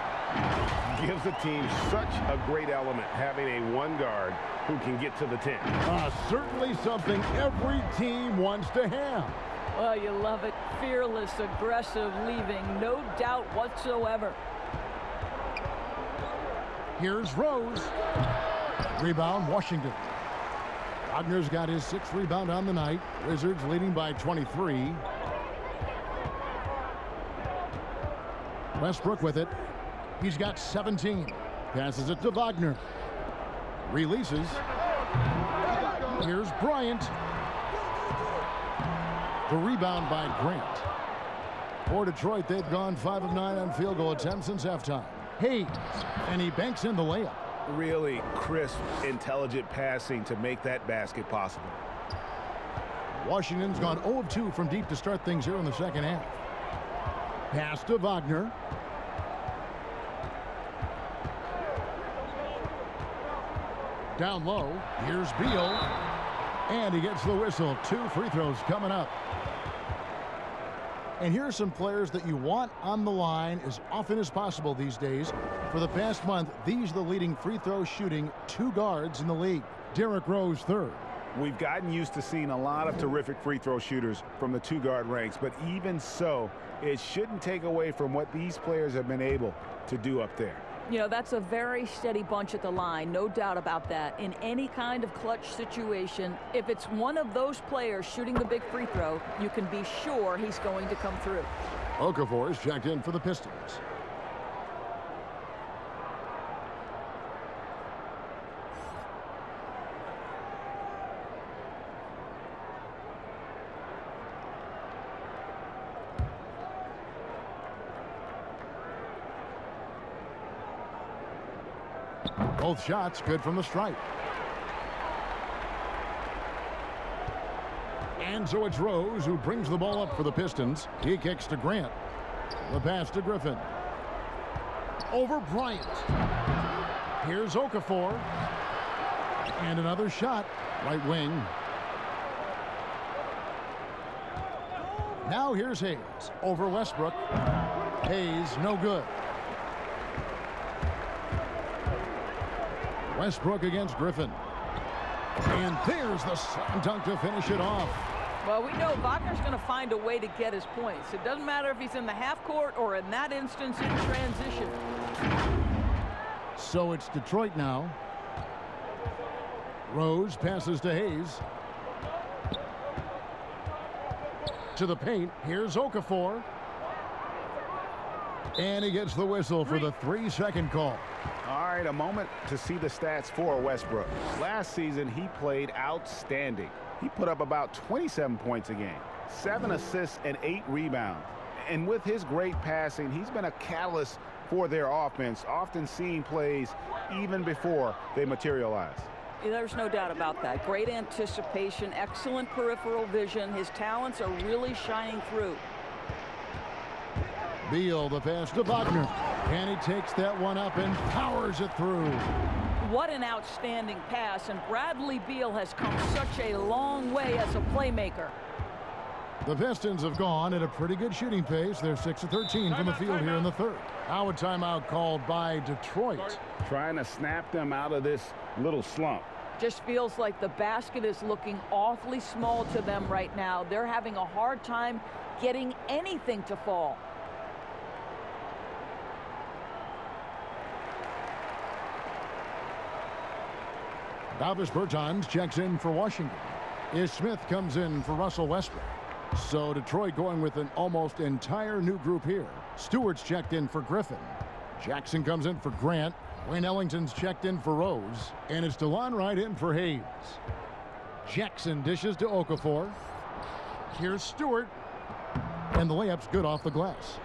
Gives the team such a great element having a one guard who can get to the 10. Certainly something every team wants to have. Well, you love it. Fearless, aggressive, leaving no doubt whatsoever. Here's Rose. Rebound, Washington. Wagner's got his 6th rebound on the night. Wizards leading by 23. Westbrook with it. He's got 17. Passes it to Wagner. Releases. Here's Bryant. The rebound by Grant. For Detroit, they've gone 5 of 9 on field goal attempts since halftime. Hayes, and he banks in the layup. Really crisp, intelligent passing to make that basket possible. Washington's gone 0 of 2 from deep to start things here in the second half. Pass to Wagner. Down low, here's Beal. And he gets the whistle. 2 free throws coming up. And here are some players that you want on the line as often as possible these days. For the past month, these are the leading free throw shooting 2 guards in the league. Derrick Rose, 3rd. We've gotten used to seeing a lot of terrific free throw shooters from the 2-guard ranks, but even so, it shouldn't take away from what these players have been able to do up there. You know, that's a very steady bunch at the line, no doubt about that. In any kind of clutch situation, if it's one of those players shooting the big free throw, you can be sure he's going to come through. Okafor is checked in for the Pistons. Both shots good from the stripe. And so it's Rose who brings the ball up for the Pistons. He kicks to Grant. The pass to Griffin. Over Bryant. Here's Okafor. And another shot. Right wing. Now here's Hayes. Over Westbrook. Hayes, no good. Westbrook against Griffin. And there's the slam dunk to finish it off. Well, we know Wagner's going to find a way to get his points. It doesn't matter if he's in the half court or in that instance in transition. So it's Detroit now. Rose passes to Hayes. To the paint. Here's Okafor. And he gets the whistle for the 3-second call. All right, a moment to see the stats for Westbrook. Last season, he played outstanding. He put up about 27 points a game, 7 assists and 8 rebounds. And with his great passing, he's been a catalyst for their offense, often seeing plays even before they materialize. There's no doubt about that. Great anticipation, excellent peripheral vision. His talents are really shining through. Beal, the pass to Wagner. And he takes that one up and powers it through. What an outstanding pass, and Bradley Beal has come such a long way as a playmaker. The Pistons have gone at a pretty good shooting pace. They're 6 of 13 from the field here in the third. Now a timeout called by Detroit. Trying to snap them out of this little slump. Just feels like the basket is looking awfully small to them right now. They're having a hard time getting anything to fall. Davis Bertans checks in for Washington. Ish Smith comes in for Russell Westbrook. So Detroit going with an almost entire new group here. Stewart's checked in for Griffin. Jackson comes in for Grant. Wayne Ellington's checked in for Rose. And it's DeLon Wright in for Hayes. Jackson dishes to Okafor. Here's Stewart. And the layup's good off the glass.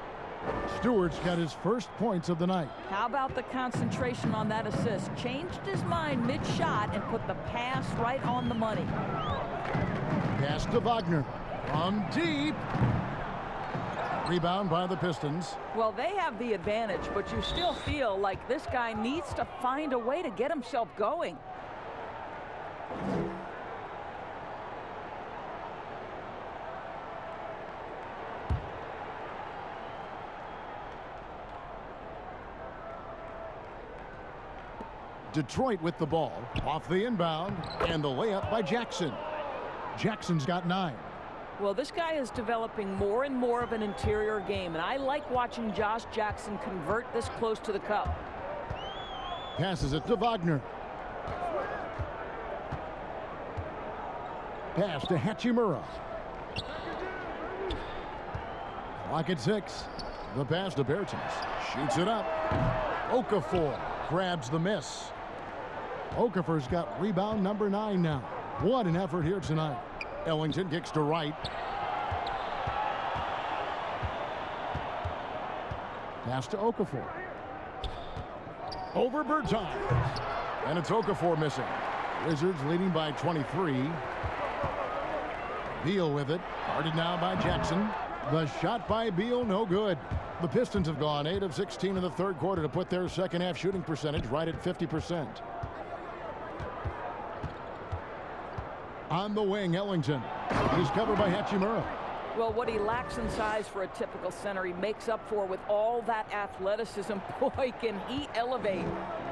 Stewart's got his first points of the night. How about the concentration on that assist? Changed his mind mid-shot and put the pass right on the money. Pass to Wagner. From deep. Rebound by the Pistons. Well, they have the advantage, but you still feel like this guy needs to find a way to get himself going. Detroit with the ball. Off the inbound. And the layup by Jackson. Jackson's got 9. Well, this guy is developing more and more of an interior game, and I like watching Josh Jackson convert this close to the cup. Passes it to Wagner. Pass to Hachimura. Clock at 6. The pass to Bertens. Shoots it up. Okafor grabs the miss. Okafor's got rebound number 9 now. What an effort here tonight. Ellington kicks to right. Pass to Okafor. Over Bertans. And it's Okafor missing. Wizards leading by 23. Beal with it. Guarded now by Jackson. The shot by Beal, no good. The Pistons have gone 8 of 16 in the third quarter to put their second half shooting percentage right at 50%. On the wing, Ellington. He's covered by Hachimura. Well, what he lacks in size for a typical center, he makes up for with all that athleticism. Boy, can he elevate.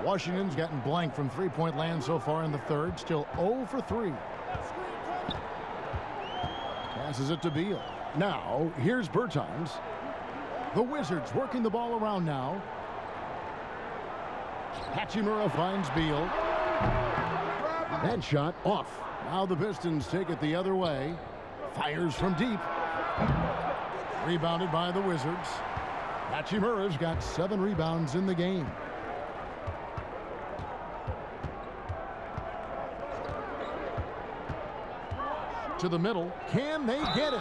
Washington's gotten blank from three-point land so far in the third. Still 0 for 3. Passes it to Beal. Now, here's Bertans. The Wizards working the ball around now. Hachimura finds Beal. That shot off. Now the Pistons take it the other way. Fires from deep. Rebounded by the Wizards. Hachimura's got 7 rebounds in the game. To the middle. Can they get it?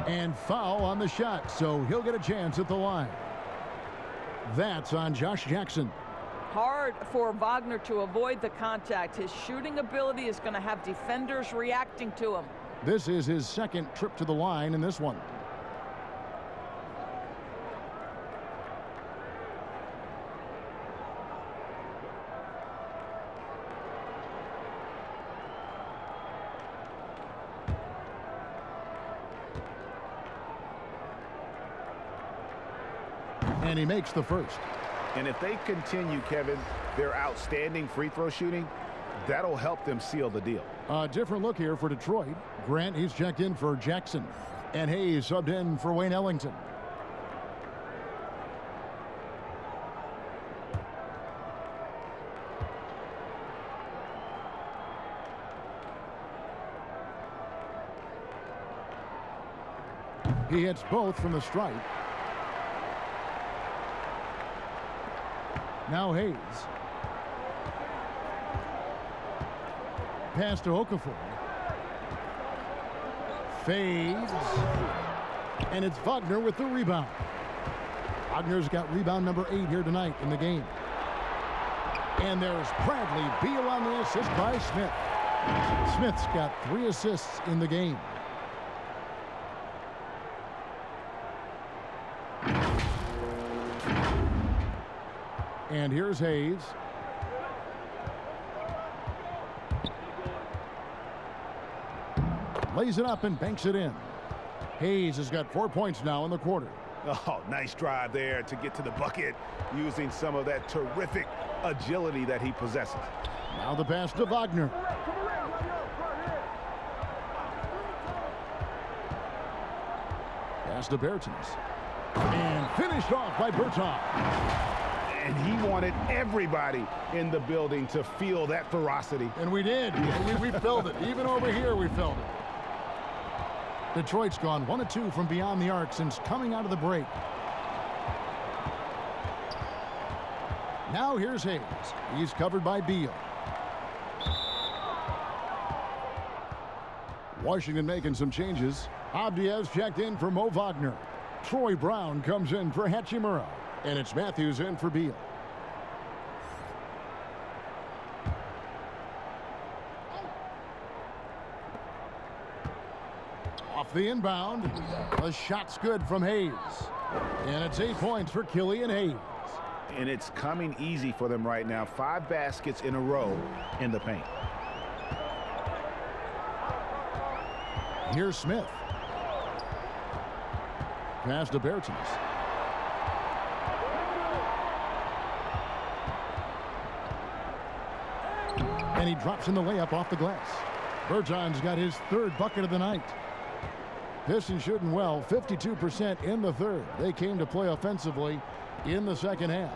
And foul on the shot, so he'll get a chance at the line. That's on Josh Jackson. Hard for Wagner to avoid the contact. His shooting ability is going to have defenders reacting to him. This is his second trip to the line in this one. And he makes the first. And if they continue, Kevin, their outstanding free throw shooting, that'll help them seal the deal. A different look here for Detroit. Grant, he's checked in for Jackson. And Hayes subbed in for Wayne Ellington. He hits both from the stripe. Now Hayes. Pass to Okafor. Fades. And it's Wagner with the rebound. Wagner's got rebound number 8 here tonight in the game. And there's Bradley Beal on the assist by Smith. Smith's got 3 assists in the game. And here's Hayes. Lays it up and banks it in. Hayes has got 4 points now in the quarter. Oh, nice drive there to get to the bucket using some of that terrific agility that he possesses. Now the pass to Wagner. Pass to Bertens. And finished off by Bertans. And he wanted everybody in the building to feel that ferocity. And we did. We felt it. Even over here, we felt it. Detroit's gone 1 of 2 from beyond the arc since coming out of the break. Now here's Hayes. He's covered by Beal. Washington making some changes. Avdiev's checked in for Mo Wagner. Troy Brown comes in for Hachimura. And it's Matthews in for Beal. Off the inbound. The shot's good from Hayes. And it's 8 points for Killian Hayes. And it's coming easy for them right now. 5 baskets in a row in the paint. Here's Smith. Pass to Bertens. And he drops in the layup off the glass. Bertans got his 3rd bucket of the night. Pistons shooting well, 52% in the 3rd. They came to play offensively in the 2nd half.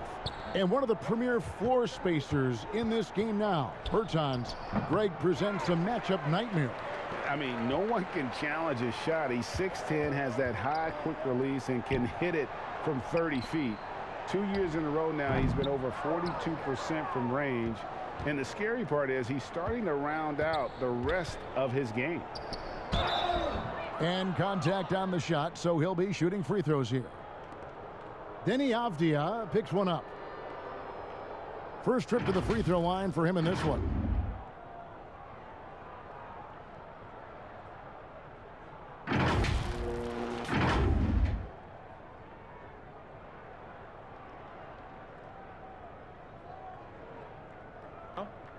And one of the premier floor spacers in this game now, Bertans. Greg presents a matchup nightmare. I mean, no one can challenge his shot. He's 6'10", has that high quick release, and can hit it from 30 feet. 2 years in a row now, he's been over 42% from range. And the scary part is he's starting to round out the rest of his game. And contact on the shot, so he'll be shooting free throws here. Denny Avdia picks one up. First trip to the free throw line for him in this one.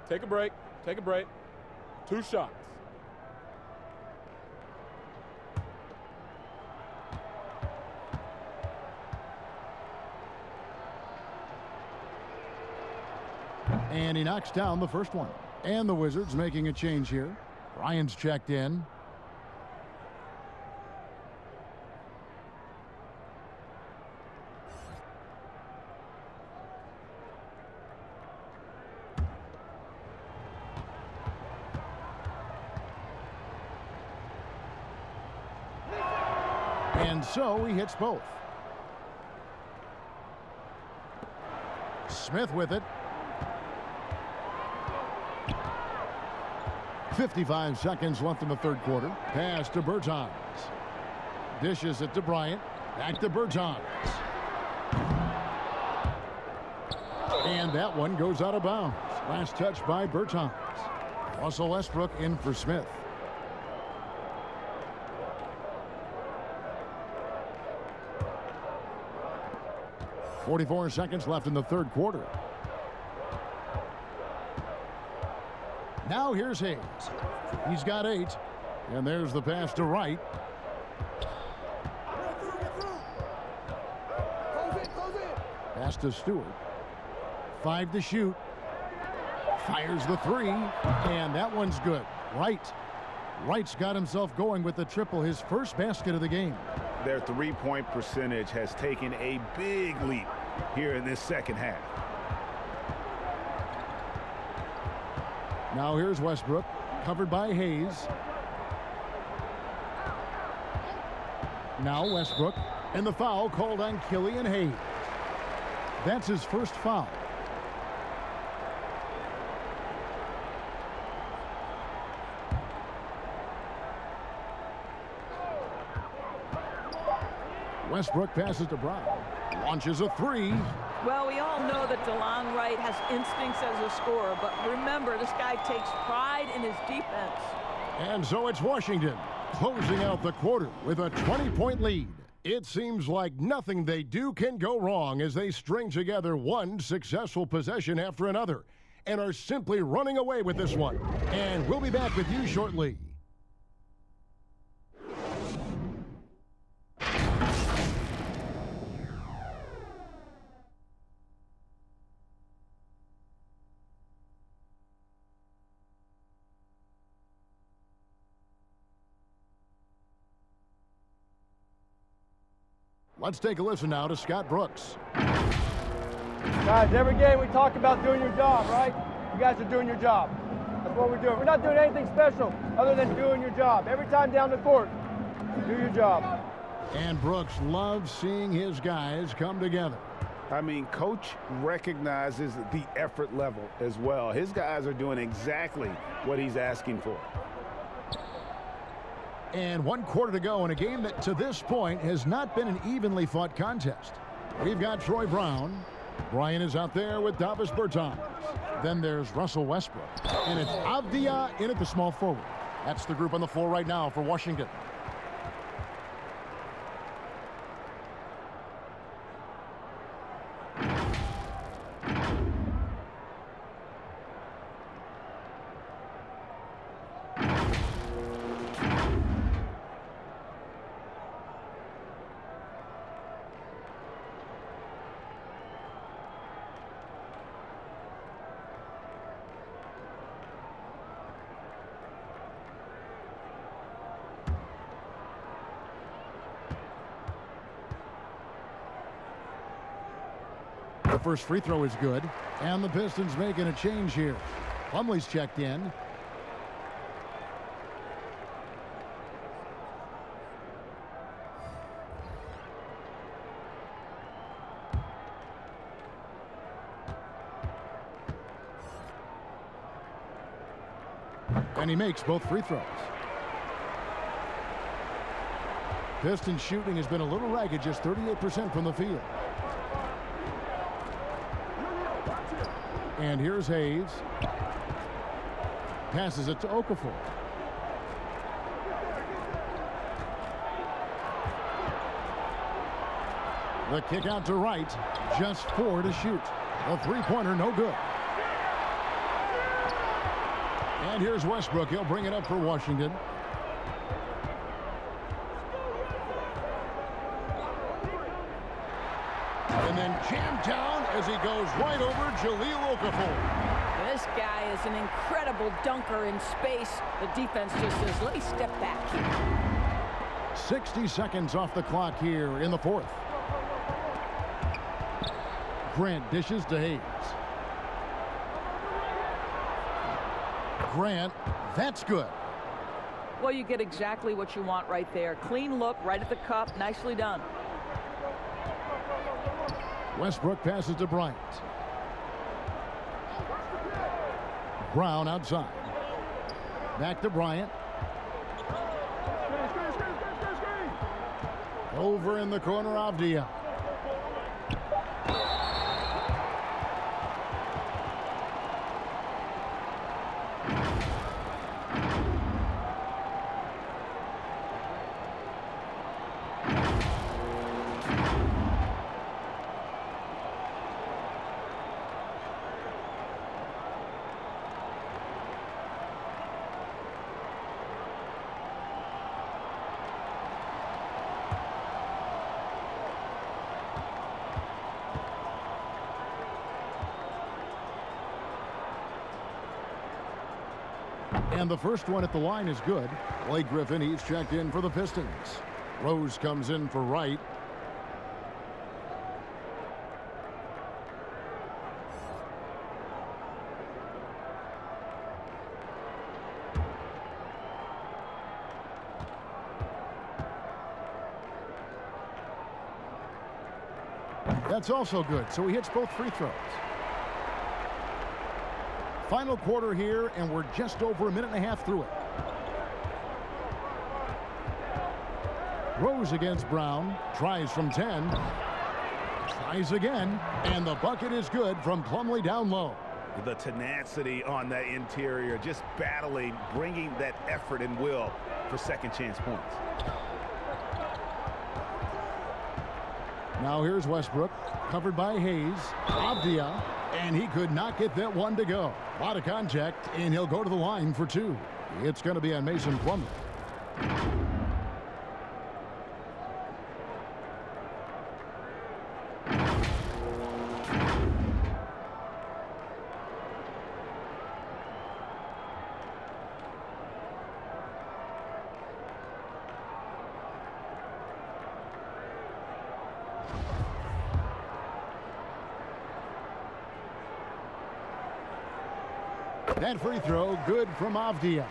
Take a break. Take a break. 2 shots. And he knocks down the first one. And the Wizards making a change here. Ryan's checked in. And so he hits both. Smith with it. 55 seconds left in the 3rd quarter. Pass to Bertans. Dishes it to Bryant. Back to Bertans. And that one goes out of bounds. Last touch by Bertans. Russell Westbrook in for Smith. .44 seconds left in the 3rd quarter. Now here's Hayes. He's got 8. And there's the pass to Wright. Pass to Stewart. 5 to shoot. Fires the 3. And that one's good. Wright's got himself going with the triple, his first basket of the game. Their 3-point percentage has taken a big leap here in this 2nd half. Now here's Westbrook, covered by Hayes. Now Westbrook, and the foul called on Killian Hayes. That's his first foul. Westbrook passes to Brown. Launches a 3. Well, we all know that DeLon Wright has instincts as a scorer, but remember, this guy takes pride in his defense. And so it's Washington closing out the quarter with a 20-point lead. It seems like nothing they do can go wrong as they string together one successful possession after another and are simply running away with this one. And we'll be back with you shortly. Let's take a listen now to Scott Brooks. Guys, every game we talk about doing your job, right? You guys are doing your job. That's what we're doing. We're not doing anything special other than doing your job. Every time down the court, do your job. And Brooks loves seeing his guys come together. I mean, Coach recognizes the effort level as well. His guys are doing exactly what he's asking for. And 1 quarter to go in a game that to this point has not been an evenly fought contest. We've got Troy Brown. Bryant is out there with Davis Bertans. Then there's Russell Westbrook. And it's Avdia in at the small forward. That's the group on the floor right now for Washington. The first free throw is good. And the Pistons making a change here. Plumlee's checked in. And he makes both free throws. Pistons shooting has been a little ragged, just 38% from the field. And here's Hayes. Passes it to Okafor. The kick out to Wright. Just 4 to shoot. A three-pointer, no good. And here's Westbrook. He'll bring it up for Washington. And then jammed down as he goes right over Jahlil Okafor. This guy is an incredible dunker in space. The defense just says, let me step back here. 60 seconds off the clock here in the fourth. Grant dishes to Hayes. Grant, that's good. Well, you get exactly what you want right there. Clean look, right at the cup. Nicely done. Westbrook passes to Bryant. Brown outside. Back to Bryant. Over in the corner, Avdia. And the first one at the line is good. Blake Griffin, he's checked in for the Pistons. Rose comes in for Wright. That's also good, so he hits both free throws. Final quarter here, and we're just over a minute and a half through it. Rose against Brown. Tries from 10. Tries again. And the bucket is good from Plumlee down low. The tenacity on that interior, just battling, bringing that effort and will for second chance points. Now here's Westbrook, covered by Hayes. Avdia, and he could not get that one to go. A lot of contact, and he'll go to the line for 2. It's going to be on Mason Plumlee. That free throw, good from Avdia.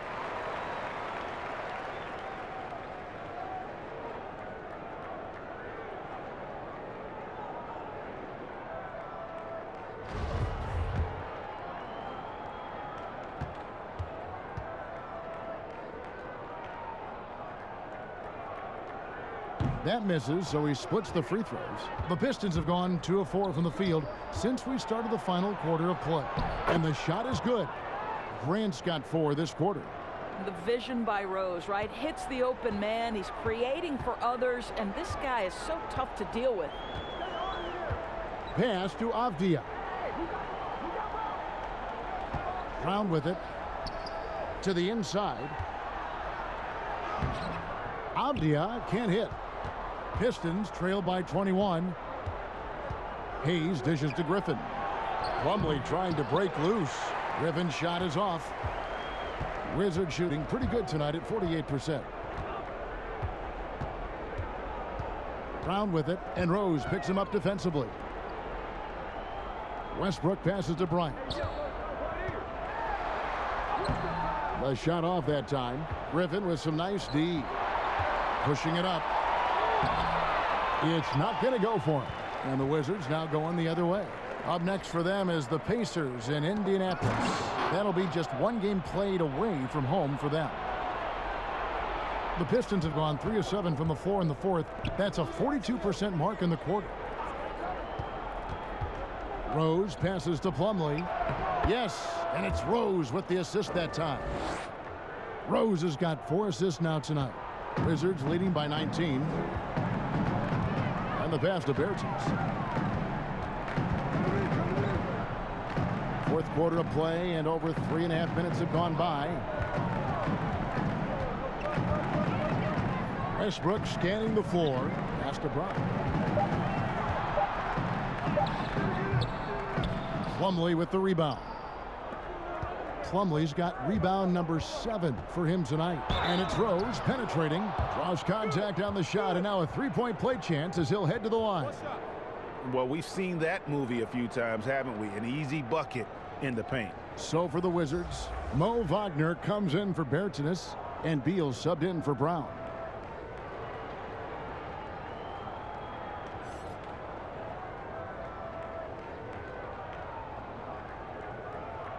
That misses, so he splits the free throws. The Pistons have gone 2 of 4 from the field since we started the final quarter of play. And the shot is good. Grant's got 4 this quarter. The vision by Rose, right? Hits the open man. He's creating for others, and this guy is so tough to deal with. Pass to Avdia. Brown with it. To the inside. Avdia can't hit. Pistons trail by 21. Hayes dishes to Griffin. Plumlee trying to break loose. Griffin's shot is off. Wizards shooting pretty good tonight at 48%. Brown with it, and Rose picks him up defensively. Westbrook passes to Bryant. The shot off that time. Griffin with some nice D. Pushing it up. It's not going to go for him. And the Wizards now going the other way. Up next for them is the Pacers in Indianapolis. That'll be just 1 game played away from home for them. The Pistons have gone 3 of 7 from the floor in the 4th. That's a 42% mark in the quarter. Rose passes to Plumlee. Yes, and it's Rose with the assist that time. Rose has got 4 assists now tonight. Wizards leading by 19. And the pass to Bertans. 4th quarter of play, and over 3.5 minutes have gone by. Westbrook scanning the floor. Pass to Brown. Plumlee with the rebound. Plumlee's got rebound number 7 for him tonight. And it's Rose penetrating. Draws contact on the shot, and now a 3-point play chance as he'll head to the line. Well, we've seen that movie a few times, haven't we? An easy bucket in the paint. So for the Wizards, Mo Wagner comes in for Bertans, and Beal subbed in for Brown.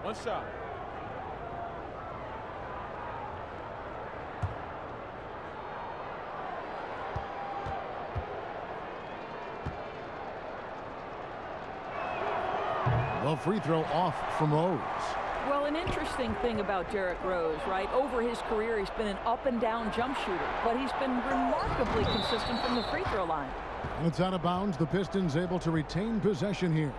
One shot. The free throw off from Rose. Well, an interesting thing about Derrick Rose, right? Over his career, he's been an up-and-down jump shooter, but he's been remarkably consistent from the free throw line. And it's out of bounds. The Pistons able to retain possession here.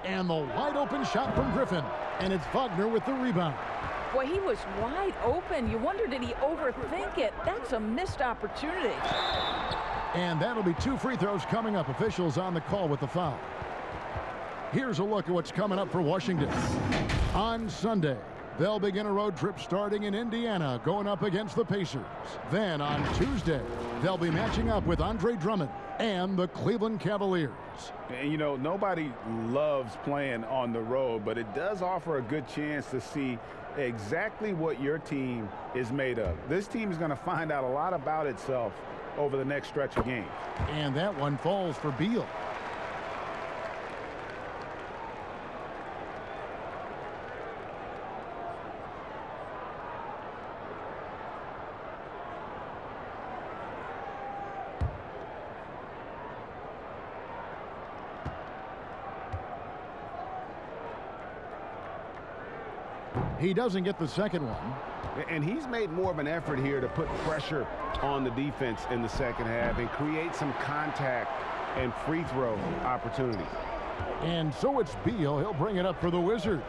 And the wide open shot from Griffin. And it's Wagner with the rebound. Boy, he was wide open. You wonder, did he overthink it? That's a missed opportunity. And that'll be 2 free throws coming up. Officials on the call with the foul. Here's a look at what's coming up for Washington. On Sunday, they'll begin a road trip starting in Indiana, going up against the Pacers. Then on Tuesday, they'll be matching up with Andre Drummond and the Cleveland Cavaliers. And, you know, nobody loves playing on the road, but it does offer a good chance to see exactly what your team is made of. This team is going to find out a lot about itself over the next stretch of games. And that one falls for Beal. He doesn't get the second one. And he's made more of an effort here to put pressure on the defense in the second half and create some contact and free throw opportunities. And so it's Beal. He'll bring it up for the Wizards.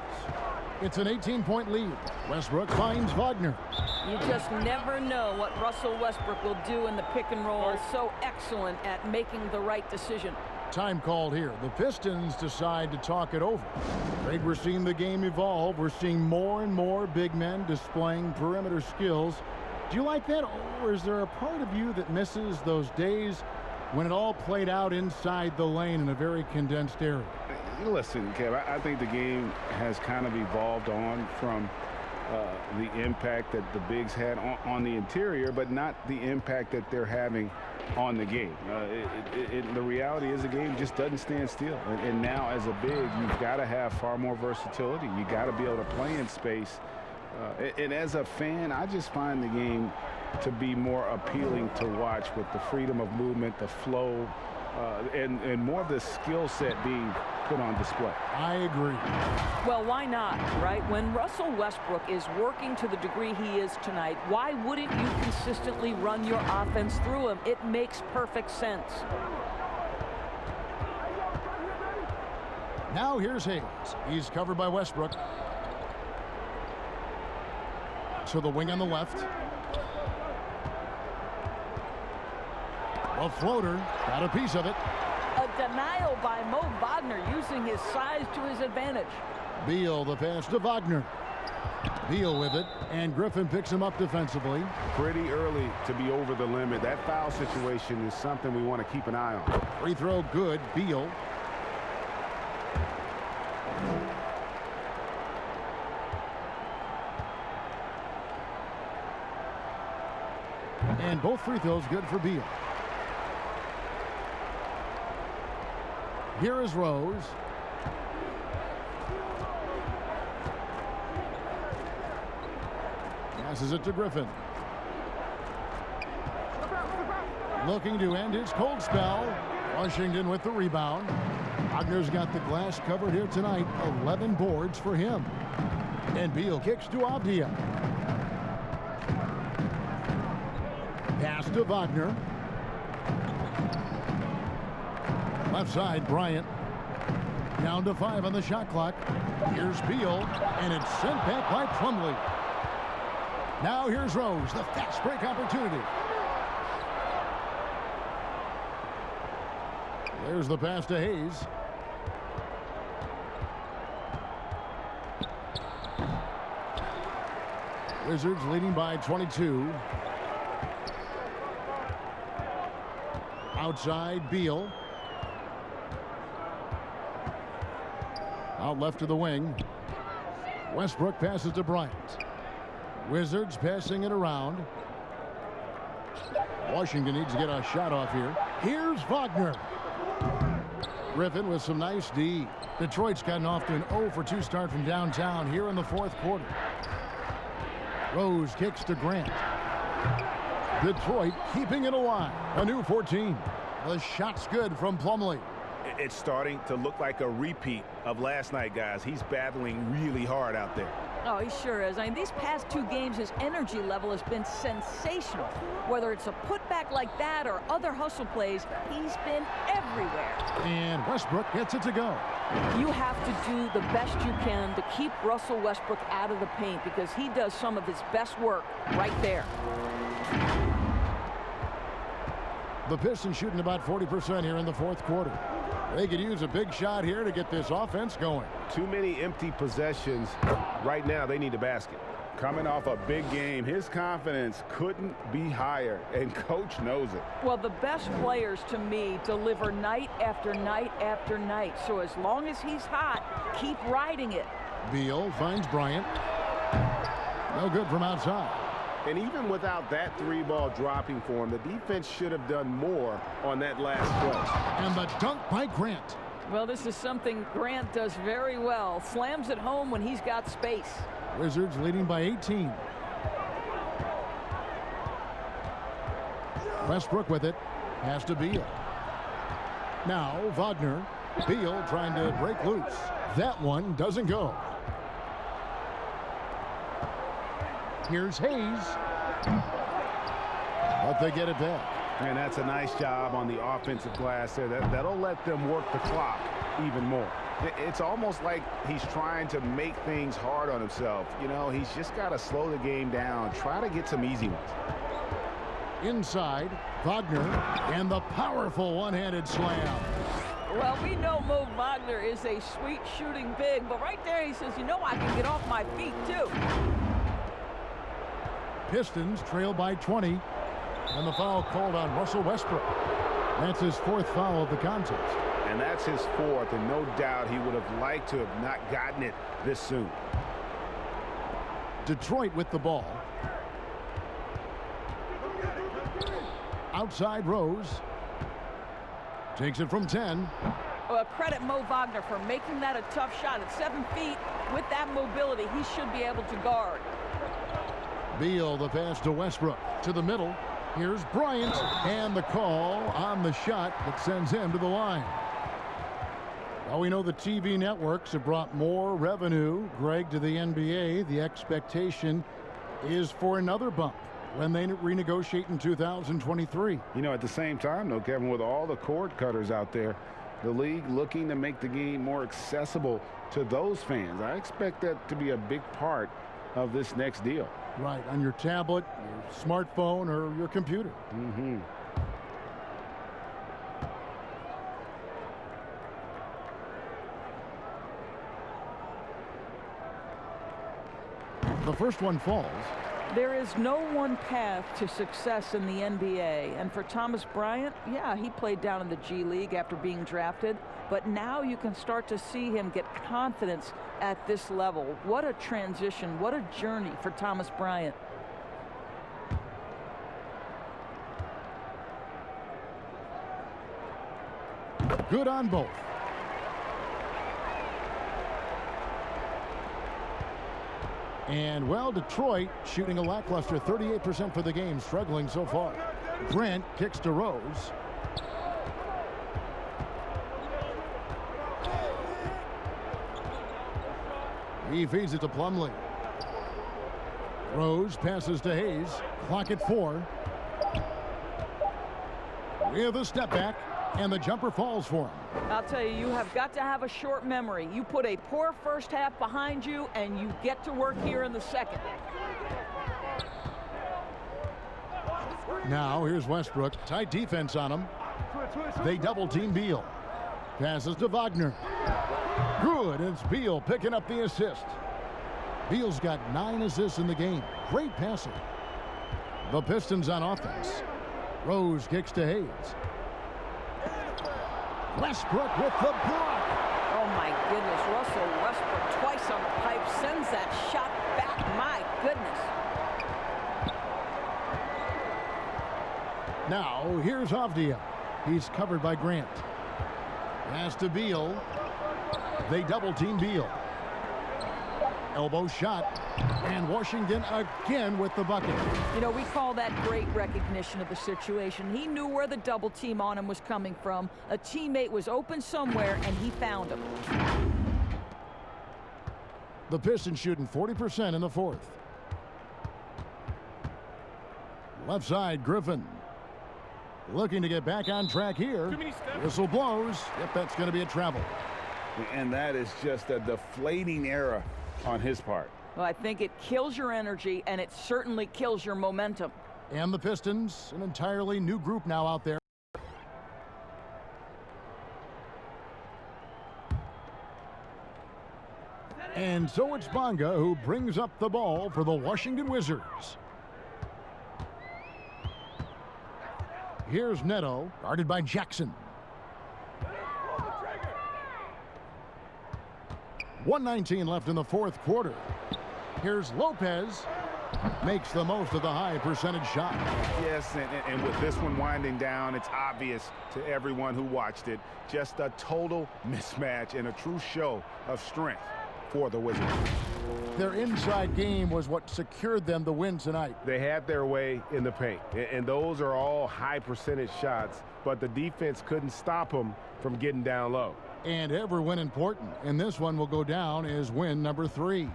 It's an 18-point lead. Westbrook finds Wagner. You just never know what Russell Westbrook will do in the pick and roll. So excellent at making the right decision. Time called here. The Pistons decide to talk it over. Great, we're seeing the game evolve. We're seeing more and more big men displaying perimeter skills. Do you like that, or is there a part of you that misses those days when it all played out inside the lane in a very condensed area? Listen, Kev, I think the game has kind of evolved on from the impact that the bigs had on the interior, but not the impact that they're having on the game. The reality is the game just doesn't stand still. And now as a big, you've got to have far more versatility. You got to be able to play in space. And as a fan, I just find the game to be more appealing to watch with the freedom of movement, the flow, and more of the skill set being put on display. I agree. Well, why not, right? When Russell Westbrook is working to the degree he is tonight, why wouldn't you consistently run your offense through him? It makes perfect sense. Now here's Hayes. He's covered by Westbrook. To the wing on the left. A floater, got a piece of it. A denial by Mo Wagner using his size to his advantage. Beal, the pass to Wagner. Beal with it, and Griffin picks him up defensively. Pretty early to be over the limit. That foul situation is something we want to keep an eye on. Free throw good, Beal. And both free throws good for Beal. Here is Rose. Passes it to Griffin. Looking to end his cold spell. Washington with the rebound. Wagner's got the glass covered here tonight. 11 boards for him. And Beal kicks to Avdia. Pass to Wagner. Left side, Bryant. Down to 5 on the shot clock. Here's Beal, and it's sent back by Plumlee. Now here's Rose, the fast break opportunity. There's the pass to Hayes. Wizards leading by 22. Outside, Beal. Out left to the wing. Westbrook passes to Bryant. Wizards passing it around. Washington needs to get a shot off here. Here's Wagner. Griffin with some nice D. Detroit's gotten off to an 0-for-2 start from downtown here in the fourth quarter. Rose kicks to Grant. Detroit keeping it alive. A new 14. The shot's good from Plumlee. It's starting to look like a repeat of last night, guys. He's battling really hard out there. Oh, he sure is. I mean, these past 2 games, his energy level has been sensational. Whether it's a putback like that or other hustle plays, he's been everywhere. And Westbrook gets it to go. You have to do the best you can to keep Russell Westbrook out of the paint because he does some of his best work right there. The Pistons shooting about 40% here in the fourth quarter. They could use a big shot here to get this offense going. Too many empty possessions. Right now, they need a basket. Coming off a big game, his confidence couldn't be higher, and coach knows it. Well, the best players, to me, deliver night after night after night. So as long as he's hot, keep riding it. Beal finds Bryant. No good from outside. And even without that 3-ball dropping for him, the defense should have done more on that last play. And the dunk by Grant. Well, this is something Grant does very well. Slams it home when he's got space. Wizards leading by 18. Westbrook with it. Pass to Beal. Now Wagner. Beal trying to break loose. That one doesn't go. Here's Hayes. But they get it back. And that's a nice job on the offensive glass there. That'll let them work the clock even more. It's almost like he's trying to make things hard on himself. You know, he's just got to slow the game down, try to get some easy ones. Inside, Wagner, and the powerful one-handed slam. Well, we know Mo Wagner is a sweet shooting big, but right there he says, you know, I can get off my feet too. Pistons trail by 20, and the foul called on Russell Westbrook. That's his 4th foul of the contest. And that's his 4th, and no doubt he would have liked to have not gotten it this soon. Detroit with the ball. outside Rose. Takes it from 10. Credit Mo Wagner for making that a tough shot at 7 feet. With that mobility, he should be able to guard. Beal, the pass to Westbrook. To the middle. Here's Bryant. And the call on the shot that sends him to the line. Well, we know the TV networks have brought more revenue, Greg, to the NBA. The expectation is for another bump when they renegotiate in 2023. You know, at the same time, though, Kevin, with all the cord cutters out there, the league looking to make the game more accessible to those fans. I expect that to be a big part of this next deal. Right, on your tablet, your smartphone, or your computer. Mm-hmm. The first one falls. There is no one path to success in the NBA. And for Thomas Bryant, yeah, he played down in the G League after being drafted. But now you can start to see him get confidence at this level. What a transition. What a journey for Thomas Bryant. Good on both. And, well, Detroit shooting a lackluster 38% for the game, struggling so far. Grant kicks to Rose. He feeds it to Plumlee. Rose passes to Hayes. Clock at 4. With a step back, and the jumper falls for him. I'll tell you, you have got to have a short memory. You put a poor first half behind you, and you get to work here in the second. Now, here's Westbrook. Tight defense on him. They double-team Beal. Passes to Wagner. Good. It's Beal picking up the assist. Beal's got 9 assists in the game. Great passing. The Pistons on offense. Rose kicks to Hayes. Westbrook with the block. Oh, my goodness. Russell Westbrook twice on the pipe. Sends that shot back. My goodness. Now, here's Avdia. He's covered by Grant. Pass to Beal. They double-team Beal. Elbow shot. And Washington again with the bucket. You know, we call that great recognition of the situation. He knew where the double team on him was coming from. A teammate was open somewhere, and he found him. The Pistons shooting 40% in the fourth. Left side, Griffin. Looking to get back on track here. Whistle blows. Yep, that's going to be a travel. And that is just a deflating error on his part. Well, I think it kills your energy, and it certainly kills your momentum. And the Pistons, an entirely new group now out there. And so it's Bonga who brings up the ball for the Washington Wizards. Here's Neto, guarded by Jackson. 1:19 left in the fourth quarter. Here's Lopez. Makes the most of the high percentage shot. Yes, and with this one winding down, it's obvious to everyone who watched it. Just a total mismatch and a true show of strength for the Wizards. Their inside game was what secured them the win tonight. They had their way in the paint, and those are all high percentage shots, but the defense couldn't stop them from getting down low. And every win important, and this one will go down as win number 3.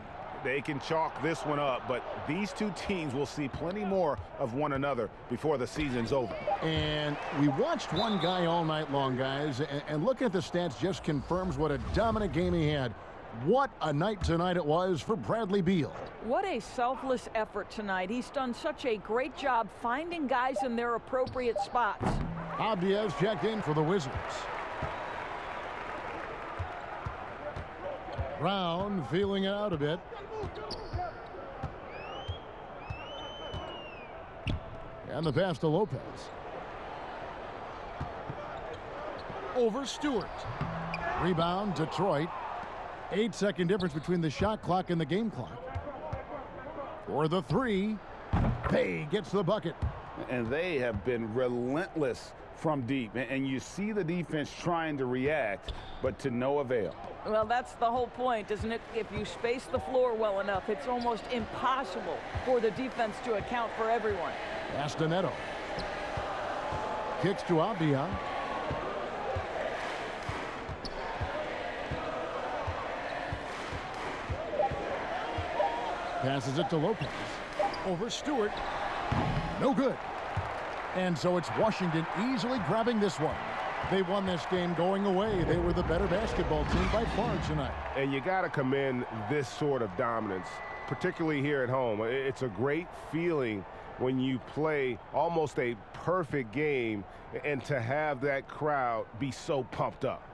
They can chalk this one up, but these two teams will see plenty more of one another before the season's over. And we watched one guy all night long, guys, and look at the stats just confirms what a dominant game he had. What a night tonight it was for Bradley Beal. What a selfless effort tonight. He's done such a great job finding guys in their appropriate spots. Abdiaz checked in for the Wizards. Brown feeling it out a bit. And the pass to Lopez. Over Stewart. Rebound, Detroit. 8-second difference between the shot clock and the game clock. For the 3, Bay gets the bucket. And they have been relentless from deep. And you see the defense trying to react, but to no avail. Well, that's the whole point, isn't it? If you space the floor well enough, it's almost impossible for the defense to account for everyone. Castanetto. Kicks to Abia. Passes it to Lopez. Over Stewart. No good. And so it's Washington easily grabbing this one. They won this game going away. They were the better basketball team by far tonight. And you got to commend this sort of dominance, particularly here at home. It's a great feeling when you play almost a perfect game and to have that crowd be so pumped up.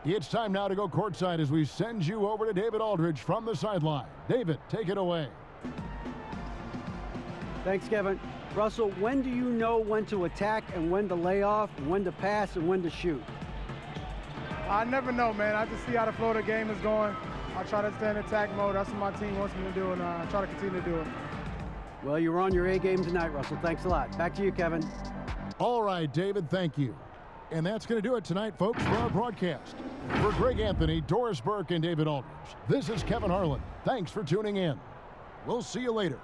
It's time now to go courtside as we send you over to David Aldridge from the sideline. David, take it away. Thanks, Kevin. Russell, when do you know when to attack and when to lay off, and when to pass and when to shoot? I never know, man. I just see how the flow of the game is going. I try to stay in attack mode. That's what my team wants me to do, and I try to continue to do it. Well, you were on your A game tonight, Russell. Thanks a lot. Back to you, Kevin. All right, David, thank you. And that's going to do it tonight, folks, for our broadcast. For Greg Anthony, Doris Burke, and David Aldridge, this is Kevin Harlan. Thanks for tuning in. We'll see you later.